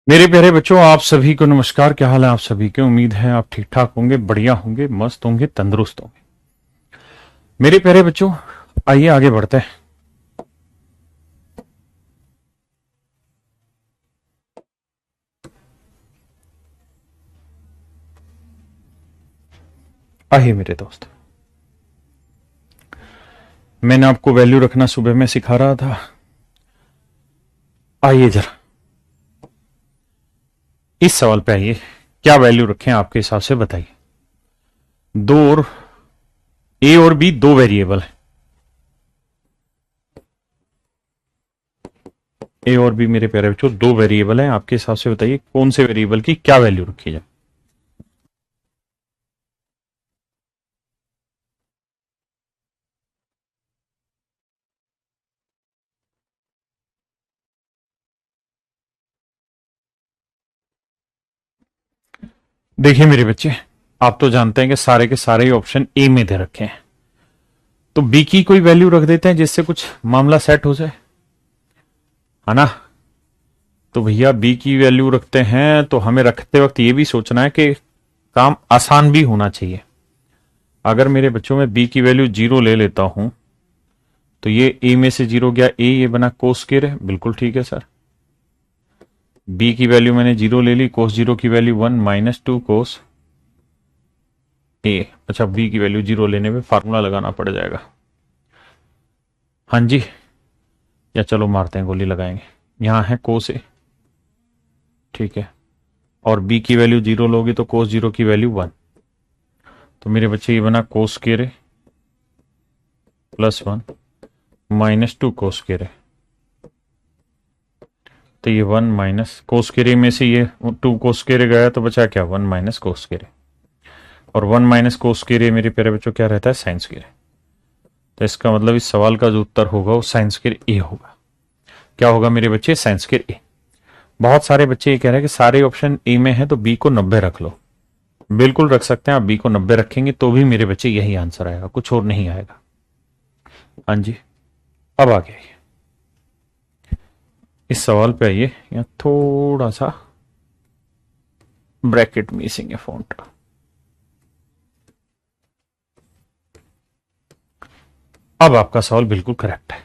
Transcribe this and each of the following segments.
मेरे प्यारे बच्चों, आप सभी को नमस्कार। क्या हाल है आप सभी के? उम्मीद है आप ठीक ठाक होंगे, बढ़िया होंगे, मस्त होंगे, तंदुरुस्त होंगे। मेरे प्यारे बच्चों, आइए आगे बढ़ते हैं। आइए मेरे दोस्त, मैंने आपको वैल्यू रखना सुबह में सिखा रहा था। आइए जरा इस सवाल पे आइए, क्या वैल्यू रखें आपके हिसाब से बताइए। दो और ए और बी दो वेरिएबल है। ए और बी मेरे प्यारे बच्चों दो वेरिएबल हैं। आपके हिसाब से बताइए कौन से वेरिएबल की क्या वैल्यू रखी जाए। देखिए मेरे बच्चे, आप तो जानते हैं कि सारे के सारे ऑप्शन ए में दे रखे हैं, तो बी की कोई वैल्यू रख देते हैं जिससे कुछ मामला सेट हो जाए, है ना। तो भैया बी की वैल्यू रखते हैं, तो हमें रखते वक्त ये भी सोचना है कि काम आसान भी होना चाहिए। अगर मेरे बच्चों में बी की वैल्यू 0 ले लेता हूं, तो ये ए में से 0 गया, ए ये बना कोस स्क्वायर है, बिल्कुल ठीक है सर। बी की वैल्यू मैंने 0 ले ली, कोस 0 की वैल्यू 1 -2 कोस ए। अच्छा, बी की वैल्यू 0 लेने में फार्मूला लगाना पड़ जाएगा। हाँ जी, या चलो मारते हैं, गोली लगाएंगे। यहां है कोस ए, ठीक है, और बी की वैल्यू 0 लोगे तो कोस 0 की वैल्यू 1। तो मेरे बच्चे ये बना कोस स्क्वायर है +1 -2 कोस स्क्वायर है। तो ये 1 माइनस कोस स्क्वायर में से ये 2 कोस स्क्वायर गया, तो बचा क्या 1 माइनस कोस स्क्वायर। और 1 माइनस कोस स्क्वायर मेरे प्यारे बच्चों क्या रहता है, साइन स्क्वायर। तो इसका मतलब इस सवाल का जो उत्तर होगा वो साइन स्क्वायर ए होगा। क्या होगा मेरे बच्चे, साइन स्क्वायर ए। बहुत सारे बच्चे ये कह रहे हैं कि सारे ऑप्शन ए में है तो बी को 90 रख लो। बिल्कुल रख सकते हैं आप, बी को 90 रखेंगे तो भी मेरे बच्चे यही आंसर आएगा, कुछ और नहीं आएगा। हाँ जी, अब आ गया इस सवाल पे आइए। यहाँ थोड़ा सा ब्रैकेट मिसिंग है फॉन्ट। अब आपका सवाल बिल्कुल करेक्ट है।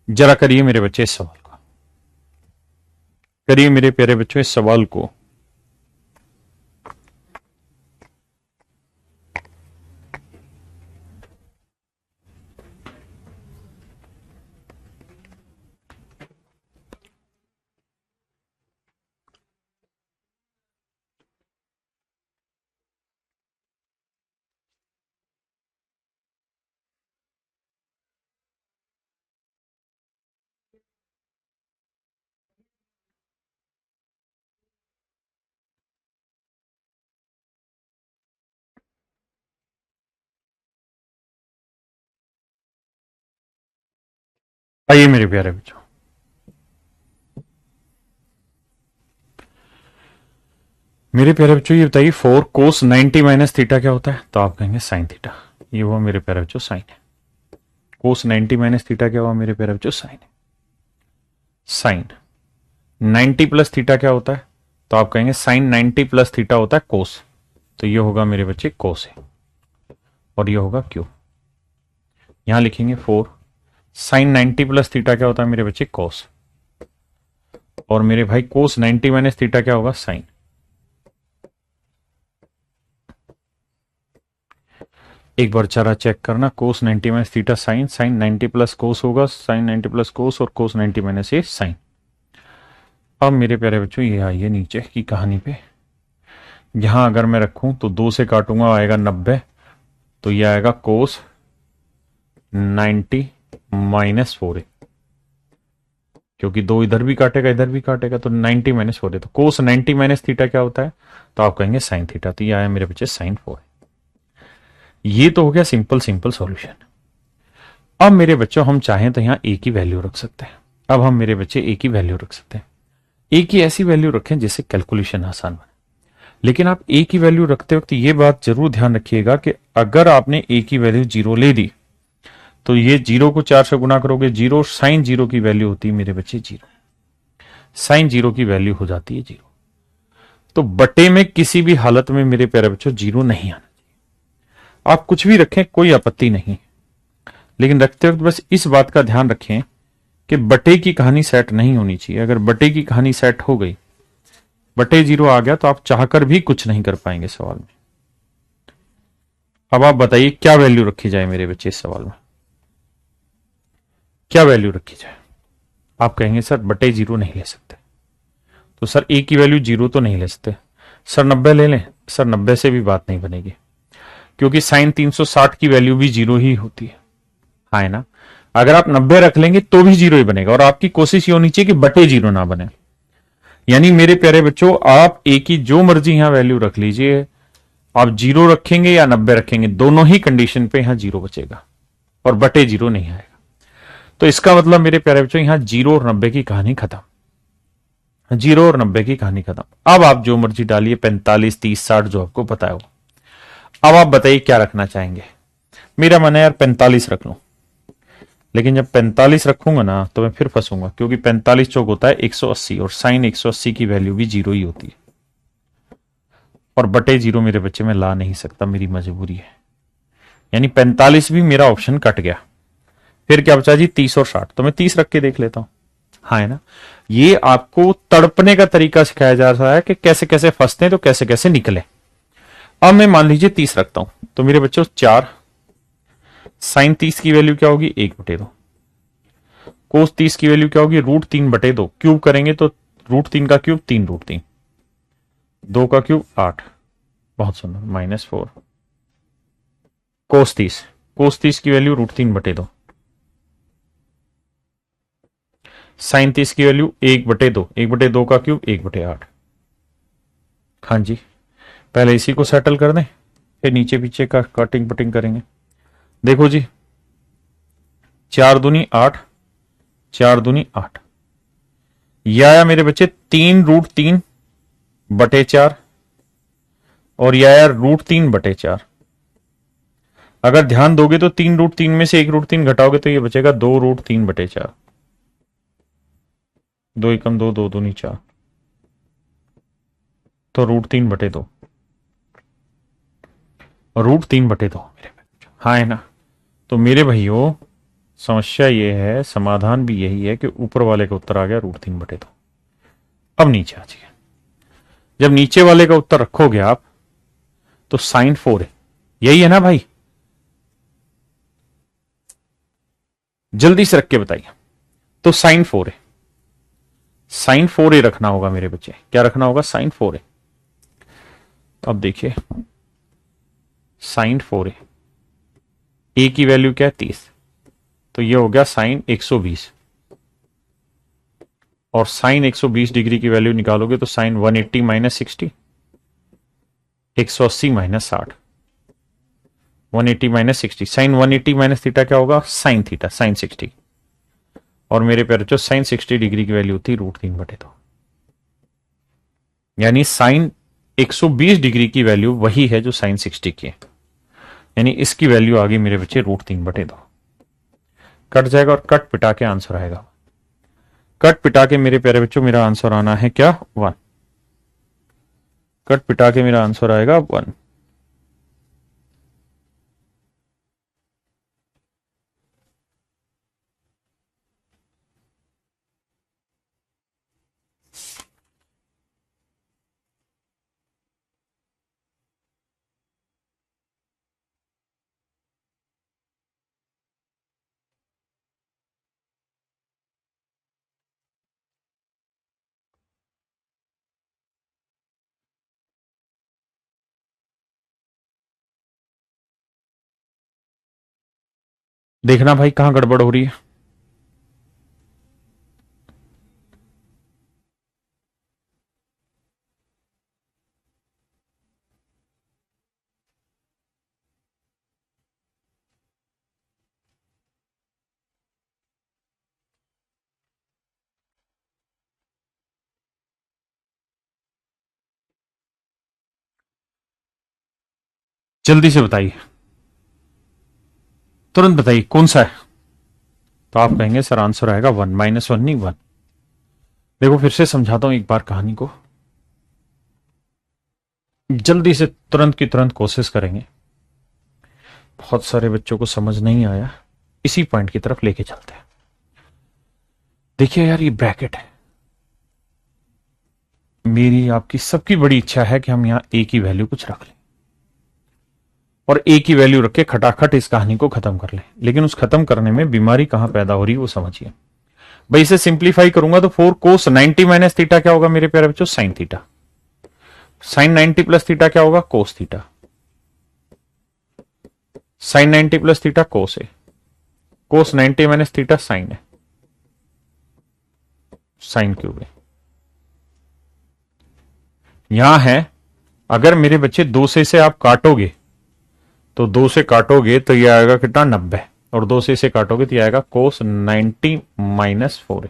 जरा करिए मेरे बच्चे इस सवाल को, करिए मेरे प्यारे बच्चों इस सवाल को। आइए मेरे प्यारे बच्चों, मेरे प्यारे बच्चों ये बताइए 4 कोस 90 माइनस थीटा क्या होता है? तो आप कहेंगे साइन थीटा। ये हुआ मेरे प्यारे बच्चों साइन है। कोस 90 माइनस थीटा क्या हुआ मेरे प्यारे बच्चों, साइन है। साइन 90 प्लस थीटा क्या होता है? तो आप कहेंगे साइन 90 प्लस थीटा होता है कोस। तो ये होगा मेरे बच्चे कोस है, और ये होगा क्यू। यहां लिखेंगे 4 साइन 90 प्लस थीटा क्या होता है मेरे बच्चे, कोस। और मेरे भाई कोस 90 माइनस थीटा क्या होगा, साइन। एक बार जरा चेक करना, cos 90 minus theta sine, sine 90 plus cos होगा, साइन 90 प्लस कोस, और कोस 90 माइनस ये साइन। अब मेरे प्यारे बच्चों ये आइए नीचे की कहानी पे। यहां अगर मैं रखूं तो 2 से काटूंगा आएगा 90, तो ये आएगा कोस 90 -4 है, क्योंकि 2 इधर भी काटेगा इधर भी काटेगा, तो 90 -4 है। तो कोस 90 माइनस थीटा क्या होता है? तो आप कहेंगे साइन थीटा। तो ये आया मेरे बच्चे साइन 4। ये तो हो गया सिंपल सिंपल सॉल्यूशन। अब मेरे बच्चों हम चाहें तो यहां ए की वैल्यू रख सकते हैं। अब हम मेरे बच्चे ए की वैल्यू रख सकते हैं। ए की ऐसी वैल्यू रखें जिससे कैलकुलेशन आसान बने। लेकिन आप ए की वैल्यू रखते वक्त ये बात जरूर ध्यान रखिएगा कि अगर आपने ए की वैल्यू 0 ले दी, तो ये 0 को 4 से गुना करोगे 0, साइन 0 की वैल्यू होती है मेरे बच्चे 0। साइन जीरो की वैल्यू हो जाती है जीरो। तो बटे में किसी भी हालत में मेरे प्यारे बच्चों जीरो नहीं आना चाहिए। आप कुछ भी रखें कोई आपत्ति नहीं, लेकिन रखते वक्त बस इस बात का ध्यान रखें कि बटे की कहानी सेट नहीं होनी चाहिए। अगर बटे की कहानी सेट हो गई, बटे जीरो आ गया, तो आप चाहकर भी कुछ नहीं कर पाएंगे सवाल में। अब आप बताइए क्या वैल्यू रखी जाए मेरे बच्चे, इस सवाल में क्या वैल्यू रखी जाए? आप कहेंगे सर बटे जीरो नहीं ले सकते, तो सर ए की वैल्यू जीरो तो नहीं ले सकते, सर 90 ले लें। सर 90 से भी बात नहीं बनेगी, क्योंकि साइन 360 की वैल्यू भी जीरो ही होती है, हाँ है ना। अगर आप 90 रख लेंगे तो भी जीरो ही बनेगा, और आपकी कोशिश ये होनी चाहिए कि बटे जीरो ना बने। यानी मेरे प्यारे बच्चों, आप ए की जो मर्जी यहां वैल्यू रख लीजिए, आप जीरो रखेंगे या 90 रखेंगे, दोनों ही कंडीशन पे यहां जीरो बचेगा और बटे जीरो नहीं आएगा। तो इसका मतलब मेरे प्यारे बच्चों, यहां जीरो और 90 की कहानी खत्म। जीरो और 90 की कहानी खत्म। अब आप जो मर्जी डालिए, 45, 30, 60 जो आपको पता हो। अब आप बताइए क्या रखना चाहेंगे? मेरा मन है यार 45 रख लूं, लेकिन जब 45 रखूंगा ना तो मैं फिर फंसूंगा, क्योंकि 45 चौक होता है 180, और साइन 180 की वैल्यू भी जीरो ही होती है, और बटे जीरो मेरे बच्चे में ला नहीं सकता, मेरी मजबूरी है। यानी 45 भी मेरा ऑप्शन कट गया। फिर क्या बचा जी? 30 और 60। तो मैं 30 रख के देख लेता हूं, हाँ है ना। ये आपको तड़पने का तरीका सिखाया जा रहा है कि कैसे कैसे फंसते हैं तो कैसे कैसे निकले। अब मैं मान लीजिए 30 रखता हूं, तो मेरे बच्चों 4, साइन 30 की वैल्यू क्या होगी? 1/2। कोस 30 की वैल्यू क्या होगी? √3/2। क्यूब करेंगे तो √3 का क्यूब 3√3, 2 का क्यूब 8, बहुत सुंदर, -4। कोस 30 की वैल्यू √3/2, साइन 30 की वैल्यू 1/2, 1/2 का क्यूब 1/8। हाँ जी, पहले इसी को सेटल कर दें, फिर नीचे पीछे का कटिंग पटिंग करेंगे। देखो जी, 4 दूनी 8, 4 दूनी 8, यह आया मेरे बच्चे 3√3/4, और यह आया √3/4। अगर ध्यान दोगे तो 3√3 में से 1√3 घटाओगे तो यह बचेगा 2√3/4। 2 एकम 2, 2 दूनी 4, तो √3/2, √3/2 मेरे भाई, हाँ है ना। तो मेरे भाइयों, समस्या ये है, समाधान भी यही है कि ऊपर वाले का उत्तर आ गया √3/2। अब नीचे आ जाइए। जब नीचे वाले का उत्तर रखोगे आप, तो साइन 4 है, यही है ना भाई? जल्दी से रख के बताइए। तो साइन 4 है, साइन 4a रखना होगा मेरे बच्चे। क्या रखना होगा? Sign 4a। अब देखिए, साइन 4a, ए की वैल्यू क्या है? 30, तो ये हो गया साइन 120, और साइन 120 डिग्री की वैल्यू निकालोगे तो साइन 180 - 60, 180 - 60, 180 - 60, साइन 180 - थीटा क्या होगा? Sine theta, sine 60। और मेरे प्यारे जो साइन 60 डिग्री की वैल्यू थी √3/2, यानी साइन 120 डिग्री की वैल्यू वही है जो साइन 60 की है, यानी इसकी वैल्यू आ गई मेरे बच्चे √3/2। कट जाएगा और कट पिटा के आंसर आएगा। कट पिटा के मेरे प्यारे बच्चों मेरा आंसर आना है क्या? 1। कट पिटा के मेरा आंसर आएगा 1। देखना भाई कहां गड़बड़ हो रही है। जल्दी से बताइए, तुरंत बताइए कौन सा है। तो आप कहेंगे सर आंसर आएगा 1, -1 नहीं 1। देखो फिर से समझाता हूं एक बार कहानी को, जल्दी से तुरंत की तुरंत कोशिश करेंगे। बहुत सारे बच्चों को समझ नहीं आया, इसी पॉइंट की तरफ लेके चलते हैं। देखिए यार, ये ब्रैकेट है, मेरी आपकी सबकी बड़ी इच्छा है कि हम यहां ए की वैल्यू कुछ रख लें और ए की वैल्यू रख के खटाखट इस कहानी को खत्म कर लें। लेकिन उस खत्म करने में बीमारी कहां पैदा हो रही है वो समझिए भाई। इसे सिंप्लीफाई करूंगा तो 4 कोस 90 माइनस थीटा क्या होगा मेरे प्यारे बच्चों? Sine theta. Sine 90 plus theta क्या होगा? Cos theta. Sine 90 plus theta cos है, कोस 90 माइनस थीटा साइन है, साइन क्यूब है। यहां है, अगर मेरे बच्चे 2 से आप काटोगे तो 2 से काटोगे तो ये आएगा कितना? 90। और 2 से इसे काटोगे तो ये आएगा कोस 90 माइनस 4 है,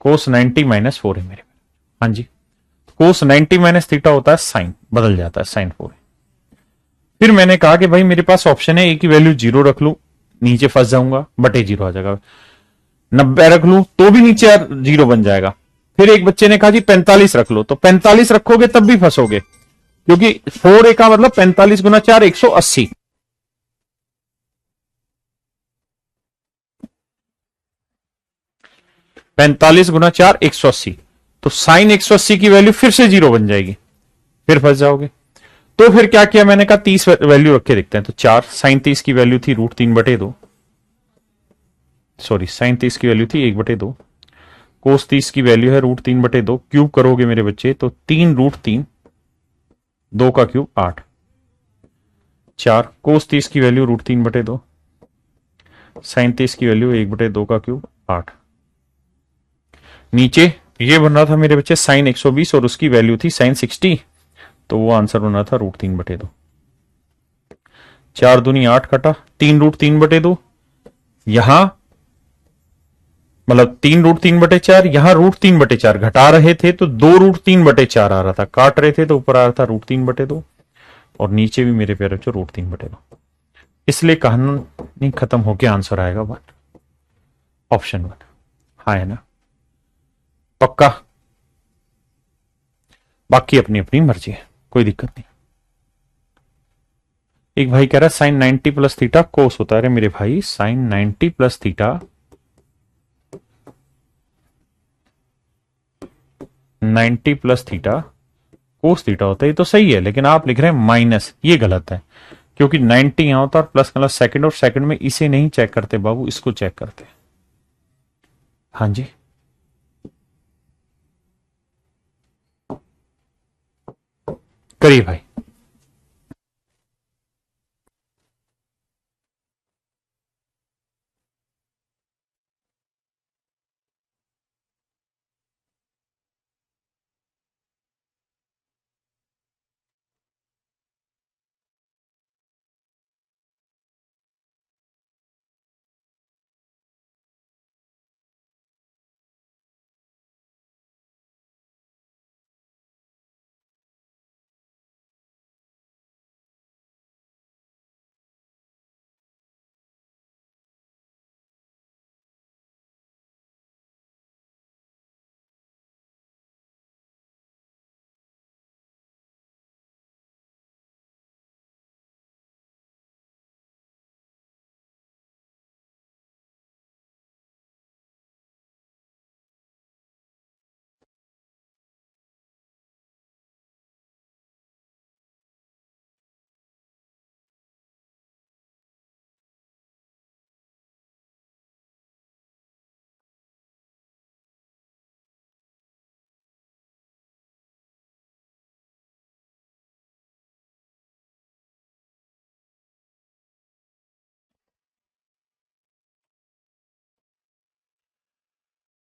कोस 90 माइनस 4 है मेरे। हाँ जी, कोस 90 माइनस थीटा होता है साइन, बदल जाता है, साइन 4 है। फिर मैंने कहा कि भाई मेरे पास ऑप्शन है ए की वैल्यू 0 रख लू, नीचे फंस जाऊंगा, बटे 0 आ जाएगा। 90 रख लू तो भी नीचे 0 बन जाएगा। फिर एक बच्चे ने कहा जी 45 रख लो, तो 45 रखोगे तब भी फंसोगे, क्योंकि 4a का मतलब 45 गुना 4 180। पैंतालीस गुना 4 180, तो साइन 180 की वैल्यू फिर से 0 बन जाएगी, फिर फंस जाओगे। तो फिर क्या किया मैंने कहा 30 वैल्यू रख के देखते हैं। तो 4 साइन 30 की वैल्यू थी √3/2, सॉरी साइन 30 की वैल्यू थी 1/2, कोस 30 की वैल्यू है √3/2। क्यूब करोगे मेरे बच्चे तो 3√3, 2 का क्यूब 8, 4 कोस 30 की वैल्यू √3/2, साइन 30 की वैल्यू 1/2 का क्यूब 8। नीचे ये बन रहा था मेरे बच्चे साइन 120 और उसकी वैल्यू थी साइन 60, तो वो आंसर बन रहा था √3/2। 4 दूनी 8 कटा, 3√3/2, यहां मतलब 3√3/4, यहां √3/4 घटा रहे थे तो 2√3/4 आ रहा था, काट रहे थे तो ऊपर आ रहा था √3/2 और नीचे भी मेरे प्यारे बच्चों √3/2। इसलिए कहानी खत्म होके आंसर आएगा बट ऑप्शन 1। हाँ है ना? पक्का? बाकी अपनी अपनी मर्जी है, कोई दिक्कत नहीं। एक भाई कह रहा है साइन 90 प्लस थीटा कोस होता है। अरे मेरे भाई, sine 90 plus theta 90 plus theta cos theta होता है, ये तो सही है, लेकिन आप लिख रहे हैं माइनस, ये गलत है, क्योंकि 90 यहां होता है और प्लस मतलब सेकंड, और सेकंड में इसे नहीं चेक करते बाबू, इसको चेक करते। हाँ जी, करिए भाई।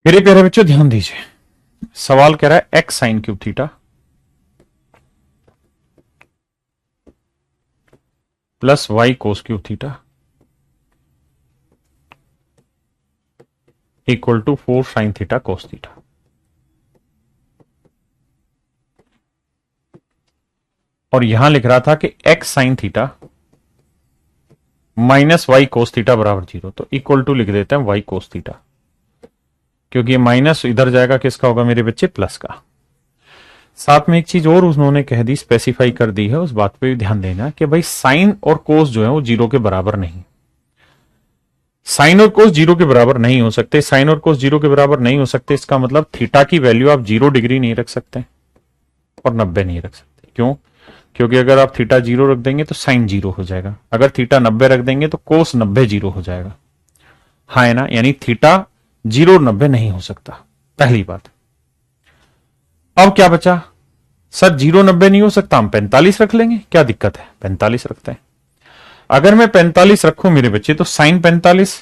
मेरे प्यारे बच्चों ध्यान दीजिए, सवाल कह रहा है X sine cube theta plus Y cos cube theta equal to 4 sine theta cos theta. और यहां लिख रहा था कि X sine theta minus Y cos theta बराबर 0, तो इक्वल टू लिख देते हैं वाई कोस थीटा। क्योंकि ये माइनस इधर जाएगा, किसका होगा मेरे बच्चे, प्लस का। साथ में एक चीज और उन्होंने कह दी, स्पेसिफाई कर दी है, उस बात पे भी ध्यान देना कि भाई साइन और कोस जो है वो जीरो के बराबर नहीं। साइन और कोस जीरो के बराबर नहीं हो सकते। साइन और कोस जीरो के बराबर नहीं हो सकते, इसका मतलब थीटा की वैल्यू आप 0 डिग्री नहीं रख सकते और 90 नहीं रख सकते। क्यों? क्योंकि अगर आप थीटा 0 रख देंगे तो साइन 0 हो जाएगा, अगर थीटा 90 रख देंगे तो कोस 90 0 हो जाएगा। हाँ है ना, यानी थीटा 0 और 90 नहीं हो सकता, पहली बात। अब क्या बचा, सर 0 90 नहीं हो सकता, हम 45 रख लेंगे, क्या दिक्कत है, 45 रखते हैं। अगर मैं 45 रखूं मेरे बच्चे तो साइन 45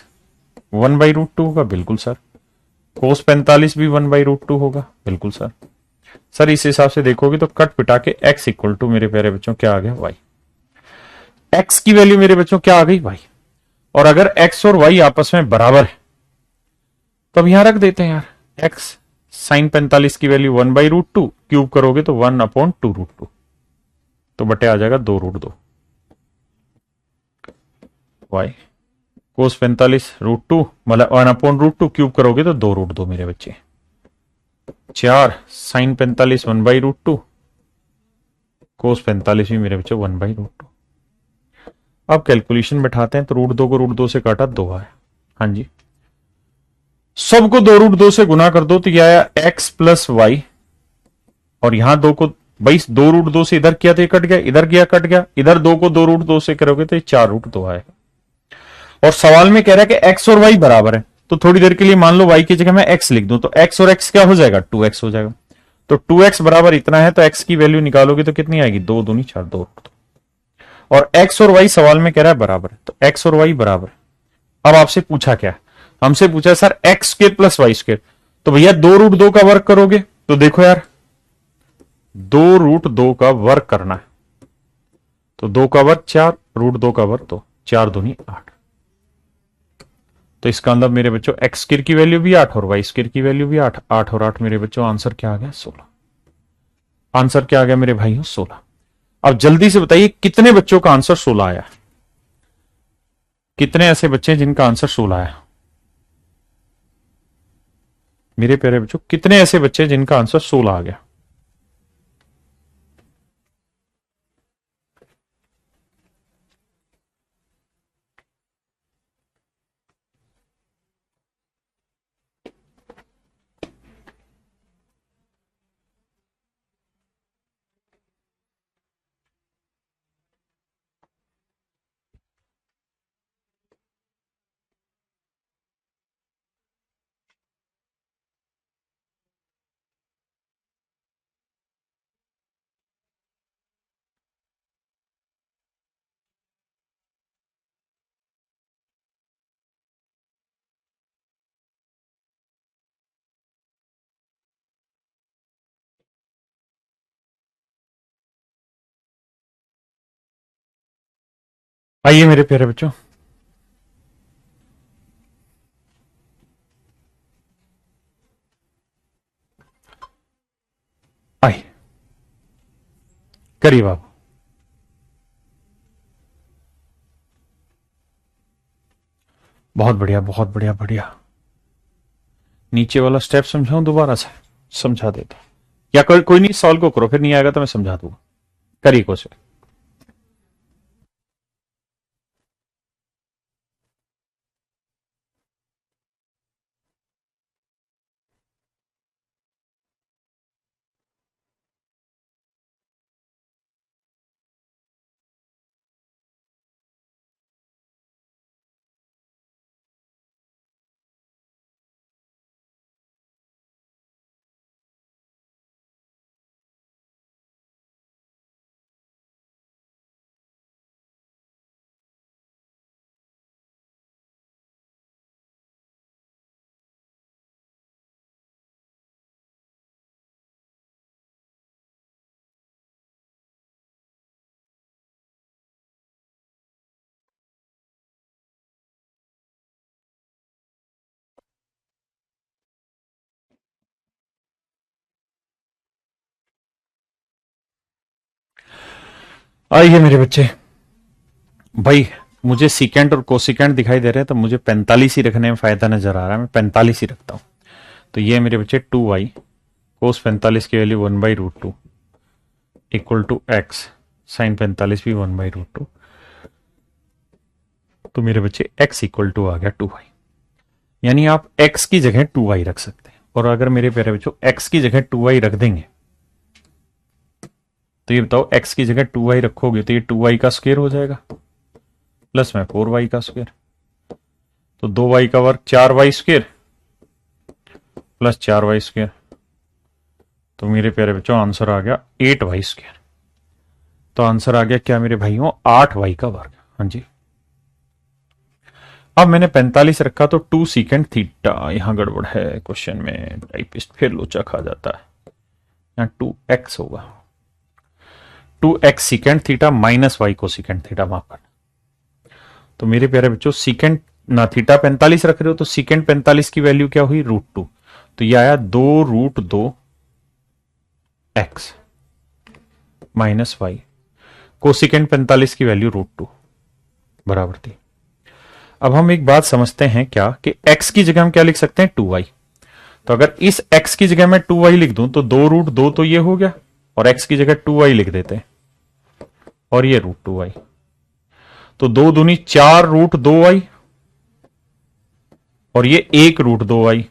1/√2 होगा, बिल्कुल सर। कोस 45 भी 1/√2 होगा, बिल्कुल सर। सर इस हिसाब से देखोगे तो कट पिटा के x इक्वल टू मेरे प्यारे बच्चों क्या आ गया, y। x की वैल्यू मेरे बच्चों क्या आ गई, y। और अगर x और y आपस में बराबर है तो अब यहां रख देते हैं यार, x साइन 45 की वैल्यू 1/√2, क्यूब करोगे तो 1/2√2, तो बटे आ जाएगा 2√2 y। कोस 45√2 मतलब 1/√2, क्यूब करोगे तो 2√2 मेरे बच्चे। 4 साइन 45 1/√2, कोस 45 भी मेरे बच्चे 1/√2। अब कैलकुलेशन बैठाते हैं तो √2 को √2 से काटा 2 आया। हाँ जी, सबको 2√2 से गुना कर दो तो यह आया x प्लस वाई, और यहां 2 को भाई 2√2 से इधर किया तो ये कट गया, इधर गया कट गया, इधर 2 को 2√2 से करोगे तो ये 4√2 आएगा। और सवाल में कह रहा है कि x और y बराबर है, तो थोड़ी देर के लिए मान लो y की जगह मैं x लिख दूं तो x और x क्या हो जाएगा, 2x हो जाएगा। तो 2x बराबर इतना है तो x की वैल्यू निकालोगे तो कितनी आएगी, 2 दूनी 4, 2। और x और y सवाल में कह रहा है बराबर है, तो x और y बराबर। अब आपसे पूछा क्या, हमसे पूछा sir X square plus Y square, तो भैया 2√2 का वर्क करोगे तो देखो यार 2√2 का वर्क करना है तो 2 का वर्क 4, √2 का वर्क तो 4 दूनी 8। तो इसका मतलब मेरे बच्चों एक्स स्क्वायर की वैल्यू भी 8 और वाई स्क्वायर की वैल्यू भी 8, 8 और 8 मेरे बच्चों आंसर क्या आ गया, 16। आंसर क्या आ गया मेरे भाइयों, 16। अब जल्दी से बताइए कितने बच्चों का आंसर 16 आया, कितने ऐसे बच्चे हैं जिनका आंसर 16 आया मेरे प्यारे बच्चों, कितने ऐसे बच्चे हैं जिनका आंसर 16 आ गया। आइए मेरे प्यारे बच्चों, आइए करिए बाबू। बहुत बढ़िया, बहुत बढ़िया, बढ़िया। नीचे वाला स्टेप समझाऊं दोबारा से, समझा देता या कोई नहीं, सॉल्व को करो, फिर नहीं आएगा तो मैं समझा दूंगा, करिए कोशिश। आइए मेरे बच्चे, भाई मुझे सीकेंट और कोसिकेंट दिखाई दे रहे हैं तो मुझे 45 ही रखने में फायदा नजर आ रहा है, मैं 45 ही रखता हूं। तो ये मेरे बच्चे 2y कोस 45 की value 1/√2 equal to x sine 45 भी 1/√2। तो मेरे बच्चे x इक्वल टू आ गया 2y। यानी आप x की जगह 2y रख सकते हैं। और अगर मेरे प्यारे बच्चों x की जगह 2y रख देंगे तो ये बताओ x की जगह 2y रखोगे तो ये 2y का स्क्वायर हो जाएगा प्लस में 4y का स्क्वायर। तो 2y का वर्ग 4y square plus 4y square. तो मेरे प्यारे बच्चों आंसर आ गया 8y स्क्वायर। तो आंसर आ गया क्या मेरे भाइयों 8y का वर्ग। हाँ जी। अब मैंने 45 रखा तो 2 सीकेंड थीटा, यहां गड़बड़ है क्वेश्चन में, टाइपिस्ट फिर लोचा खा जाता है। यहां 2x होगा, 2x secant theta minus y को सीकेंड थीटा, माफ करना। तो मेरे प्यारे बच्चों सीकेंड ना थीटा 45 रख रहे हो तो सीकेंड 45 की वैल्यू क्या हुई √2। तो ये आया 2√2 x माइनस y को सीकेंड 45 की वैल्यू √2 बराबर थी। अब हम एक बात समझते हैं क्या कि x की जगह हम क्या लिख सकते हैं 2y। तो अगर इस x की जगह मैं 2y लिख दूं तो 2√2 तो ये हो गया और x की जगह 2y लिख देते हैं और ये √2y। तो 2 दूनी 4√2y और ये 1√2y।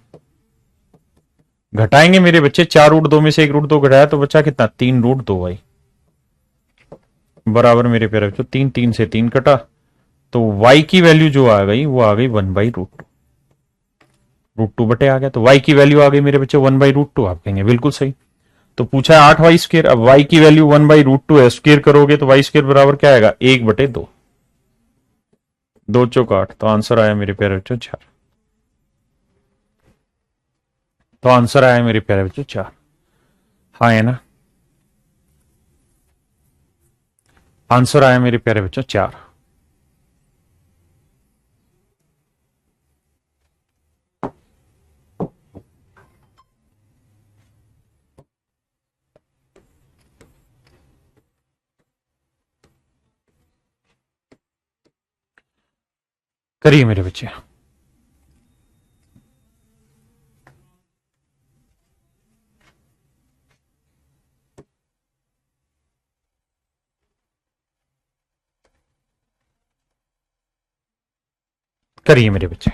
घटाएंगे मेरे बच्चे 4√2 में से 1√2 घटाया तो बचा कितना 3√2y बराबर मेरे प्यारे बच्चों 3 3 से 3 कटा। तो y की वैल्यू जो आ गई वो आ गई 1/√2, √2 बटे आ गया। तो y की वैल्यू आ गई मेरे बच्चे 1/√2। आप कहेंगे बिल्कुल सही। तो पूछा है 8y स्क्वायर। अब y की वैल्यू 1/√2 है, स्क्वायर करोगे तो y स्क्वायर बराबर क्या आएगा 1/2, 2 चौक 8। तो आंसर आया मेरे प्यारे बच्चों 4। तो आंसर आया मेरे प्यारे बच्चों 4। हाँ है ना, आंसर आया मेरे प्यारे बच्चों 4। करिए मेरे बच्चे। करिए मेरे बच्चे।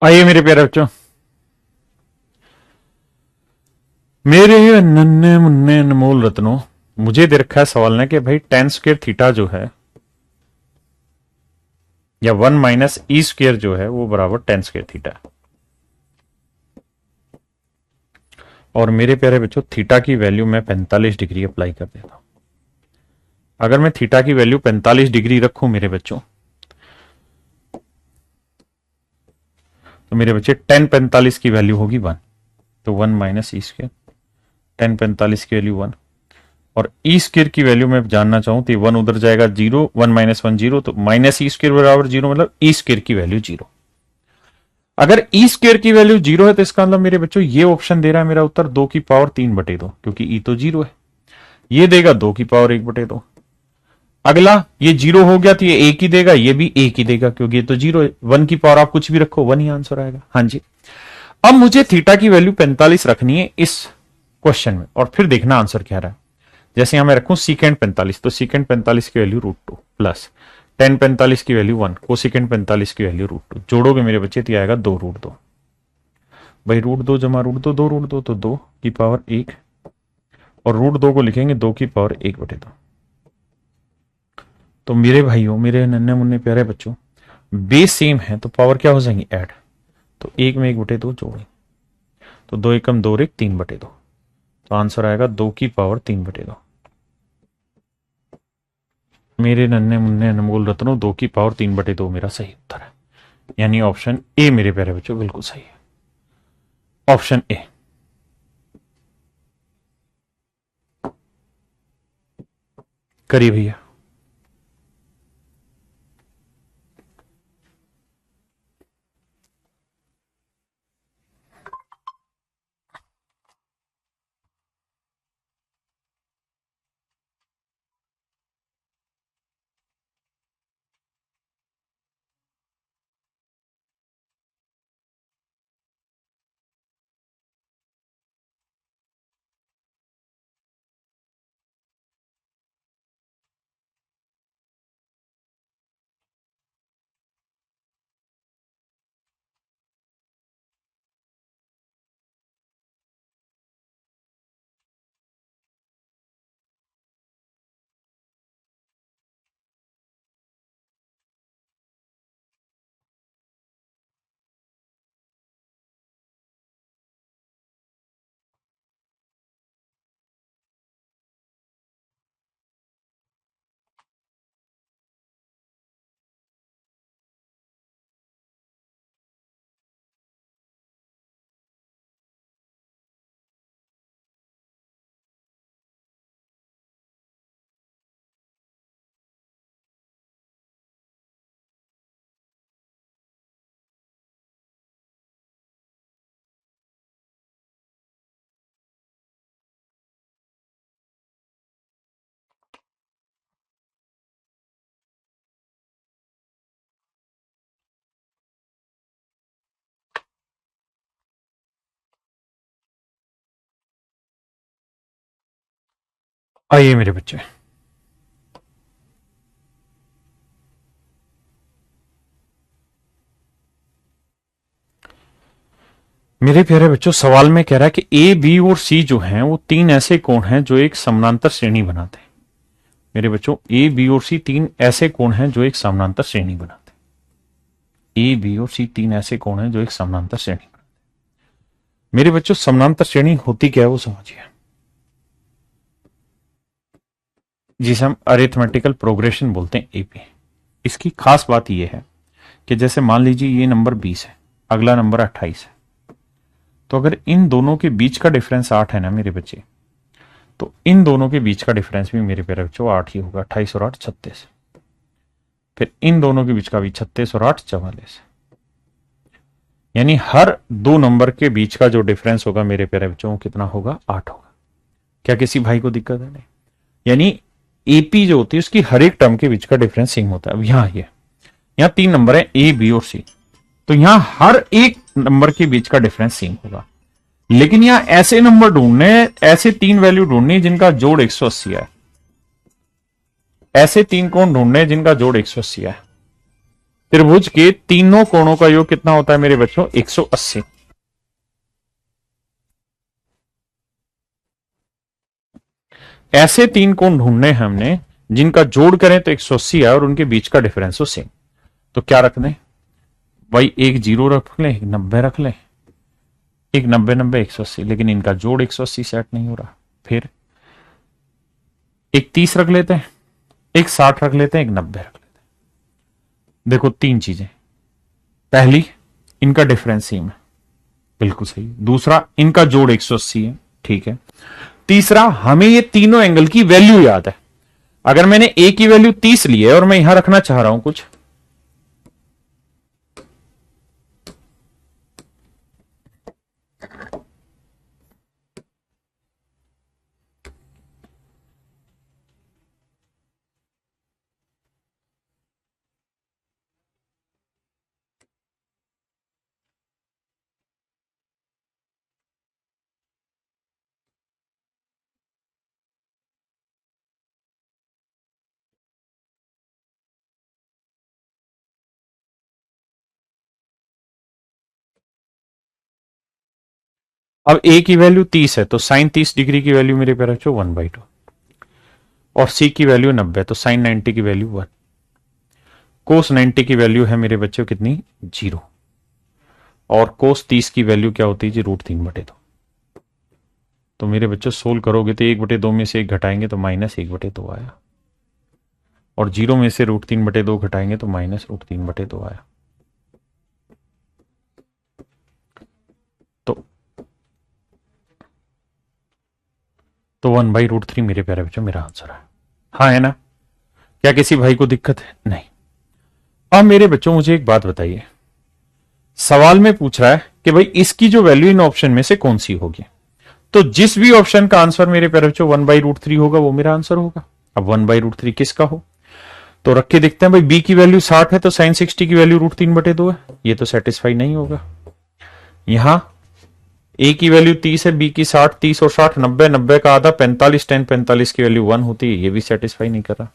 आइए मेरे प्यारे बच्चों, मेरे नन्हे मुन्ने अनमोल रत्नों, मुझे दे रखा है सवाल ने कि भाई tan स्क्वायर थीटा जो है या 1 माइनस ई स्क्वायर जो है वो बराबर tan स्क्वायर थीटा है। और मेरे प्यारे बच्चों थीटा की वैल्यू मैं 45 डिग्री अप्लाई कर देता हूं। अगर मैं थीटा की वैल्यू 45 डिग्री रखूं मेरे बच्चों तो मेरे बच्चे tan 45 की वैल्यू होगी 1। तो 1 माइनस ई स्क्वायर, tan 45 की वैल्यू 1 और ई स्क्वायर की वैल्यू मैं जानना चाहूं तो 1 उधर जाएगा 0, 1 माइनस 1 0, तो माइनस ई स्क्वायर बराबर 0 मतलब ई स्क्वायर की वैल्यू 0। अगर ई स्क्वायर की वैल्यू 0 है तो इसका मतलब मेरे बच्चों ये ऑप्शन दे रहा है मेरा उत्तर 2 की पावर 3/2, क्योंकि ई तो 0 है। ये देगा 2 की पावर 1/2। अगला ये 0 हो गया तो ये एक ही देगा, ये भी एक ही देगा क्योंकि ये तो 0 है। 1 की पावर आप कुछ भी रखो 1 ही आंसर आएगा। हाँ जी। अब मुझे थीटा की वैल्यू 45 रखनी है इस क्वेश्चन में और फिर देखना आंसर क्या रहा है। जैसे यहां मैं रखूं सीकेंड 45, तो सीकेंड 45 की वैल्यू √2 प्लस टेन 45 की वैल्यू 1, कोसिकेंड 45 की वैल्यू √2। जोड़ोगे मेरे बच्चे तो आएगा 2√2। भाई √2 जमा √2, 2√2 तो 2 की पावर 1 और √2 को लिखेंगे 2 की पावर 1/2। तो मेरे भाइयों, मेरे नन्हे मुन्ने प्यारे बच्चों, बेस सेम है तो पावर क्या हो जाएंगी ऐड। तो 1 में 1/2 जोड़ेंगे तो 2 एकम 2 1 3/2। तो आंसर आएगा 2 की पावर 3/2। मेरे नन्हे मुन्ने अनमोल रत्नों, 2 की पावर 3/2 मेरा सही उत्तर है। यानी ऑप्शन ए मेरे प्यारे बच्चों बिल्कुल सही है। Option A. करिए भैया। आइए मेरे बच्चे, मेरे प्यारे बच्चों, सवाल में कह रहा है कि ए बी और सी जो हैं वो तीन ऐसे कोण हैं जो एक समानांतर श्रेणी बनाते हैं। मेरे बच्चों, ए बी और सी तीन ऐसे कोण हैं जो एक समानांतर श्रेणी बनाते हैं। ए बी और सी तीन ऐसे कोण हैं जो एक समानांतर श्रेणी बनाते हैं। मेरे बच्चों, समानांतर श्रेणी होती क्या है वो समझिए, जिसे हम अरिथमेटिकल प्रोग्रेशन बोलते हैं एपी। इसकी खास बात यह है कि जैसे मान लीजिए ये नंबर 20 है, अगला नंबर 28 है, तो अगर इन दोनों के बीच का डिफरेंस 8 है ना मेरे बच्चे, तो इन दोनों के बीच का डिफरेंस भी मेरे प्यारे बच्चों 8 ही होगा। 28 और 8 36। फिर इन दोनों के बीच का भी 36 और 8 44। यानी हर दो नंबर के बीच का जो डिफरेंस होगा मेरे प्यारे बच्चों कितना होगा 8 होगा। क्या किसी भाई को दिक्कत है? नहीं। यानी एपी जो होती है उसकी हर एक टर्म के बीच का डिफरेंस सेम होता है। अब यहां तीन नंबर है ए बी और सी, तो यहां हर एक नंबर के बीच का डिफरेंस सेम होगा। लेकिन यहां ऐसे नंबर ढूंढने, ऐसे तीन वैल्यू ढूंढनी जिनका जोड़ 180 है। ऐसे तीन कोण ढूंढने जिनका जोड़ 180 है। त्रिभुज के तीनों कोणों का योग कितना होता है मेरे बच्चों? 180। ऐसे तीन कोण ढूंढने हैं हमने जिनका जोड़ करें तो 180 है और उनके बीच का डिफरेंस हो सेम। तो क्या रख दें भाई? एक 0 रख लें, एक 90 रख लें, एक 90 90 180, लेकिन इनका जोड़ 180 सेट नहीं हो रहा। फिर एक 30 रख लेते हैं, एक 60 रख लेते हैं, एक 90 रख लेते हैं। देखो तीन चीजें, पहली इनका डिफरेंस सेम है, बिल्कुल सही। दूसरा इनका जोड़ 180 है, ठीक है। तीसरा हमें ये तीनों एंगल की वैल्यू याद है। अगर मैंने ए की वैल्यू 30 ली है और मैं यहां रखना चाह रहा हूं कुछ, अब ए की वैल्यू 30 है तो साइन 30 डिग्री की वैल्यू मेरे प्यारे बच्चों 1/2, और सी की वैल्यू 90 तो साइन 90 की वैल्यू 1, कोस 90 की वैल्यू है मेरे बच्चों कितनी 0, और कोस 30 की वैल्यू क्या होती है जी √3/2। तो मेरे बच्चों सोल्व करोगे तो 1/2 में से 1 घटाएंगे तो -1/2 आया, और 0 में से √3/2 घटाएंगे तो -√3/2 आया। तो 1/√3 मेरे प्यारे बच्चों मेरा आंसर है। हाँ है ना? क्या किसी भाई को दिक्कत है? नहीं। अब मेरे बच्चों मुझे एक बात बताइए, सवाल में पूछ रहा है कि भाई इसकी जो वैल्यू इन ऑप्शन में से कौन सी होगी, तो जिस भी ऑप्शन का आंसर मेरे प्यारे बच्चों 1/√3 होगा वो मेरा आंसर होगा। अब 1/√3 किसका हो, तो रख के देखते हैं। भाई बी की वैल्यू 60 है तो साइन 60 की वैल्यू √3/2 है, ये तो सेटिस्फाई नहीं होगा। यहां ए की वैल्यू 30 है, बी की 60, 30 और 60 90, 90 का आधा 45, 10 45 की वैल्यू 1 होती है, ये भी सेटिस्फाई नहीं कर रहा।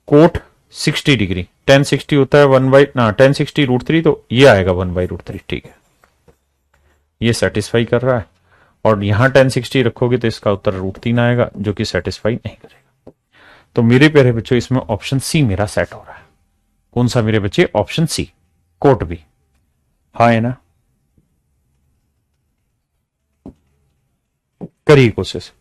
कोट 60 डिग्री 10 60 होता है 10 60 √3, तो ये आएगा 1/√3, ठीक है, ये सेटिस्फाई कर रहा है। और यहां 10 60 रखोगे तो इसका उत्तर √3 आएगा, जो कि सेटिस्फाई नहीं करेगा। तो मेरे प्यारे बच्चों इसमें ऑप्शन सी मेरा सेट हो रहा है। कौन सा मेरे बच्चे? ऑप्शन सी, कोट बी। हाँ है ना? करिए कोशिश।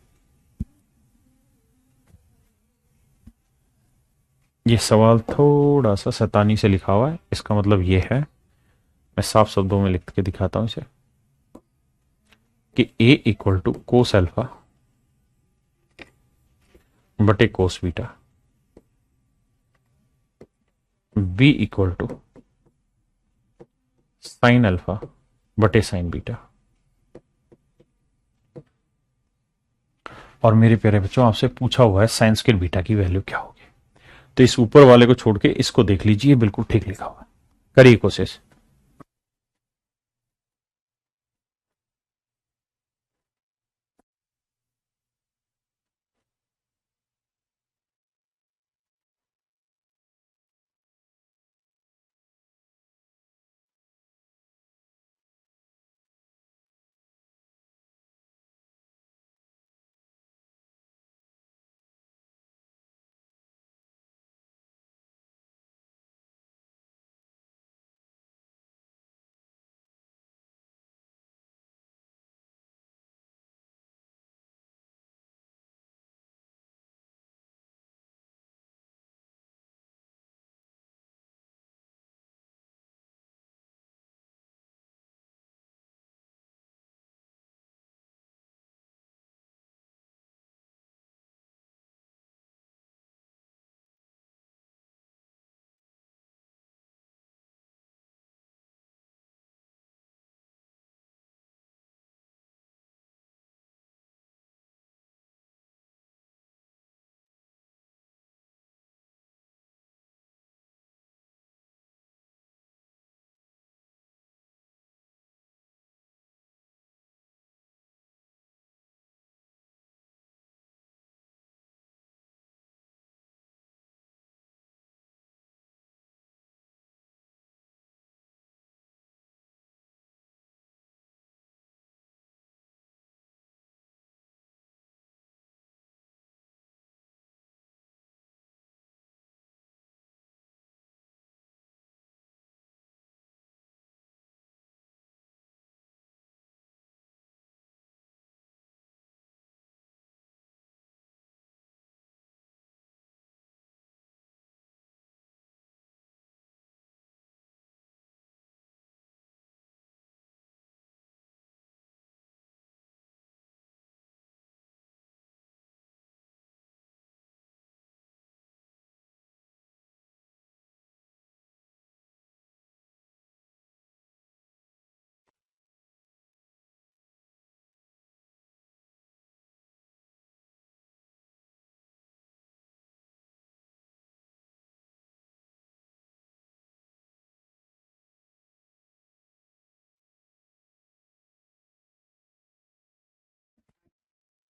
ये सवाल थोड़ा सा शैतानी से लिखा हुआ है, इसका मतलब ये है, मैं साफ शब्दों में लिख के दिखाता हूं इसे, कि a equal to cos alpha बटे cos beta, b equal to sine alpha बटे साइन बीटा। और मेरे प्यारे बच्चों आपसे पूछा हुआ है साइन स्क्वायर बीटा की वैल्यू क्या होगी, तो इस ऊपर वाले को छोड़ के इसको देख लीजिए, बिल्कुल ठीक लिखा हुआ है। करिए कोशिश।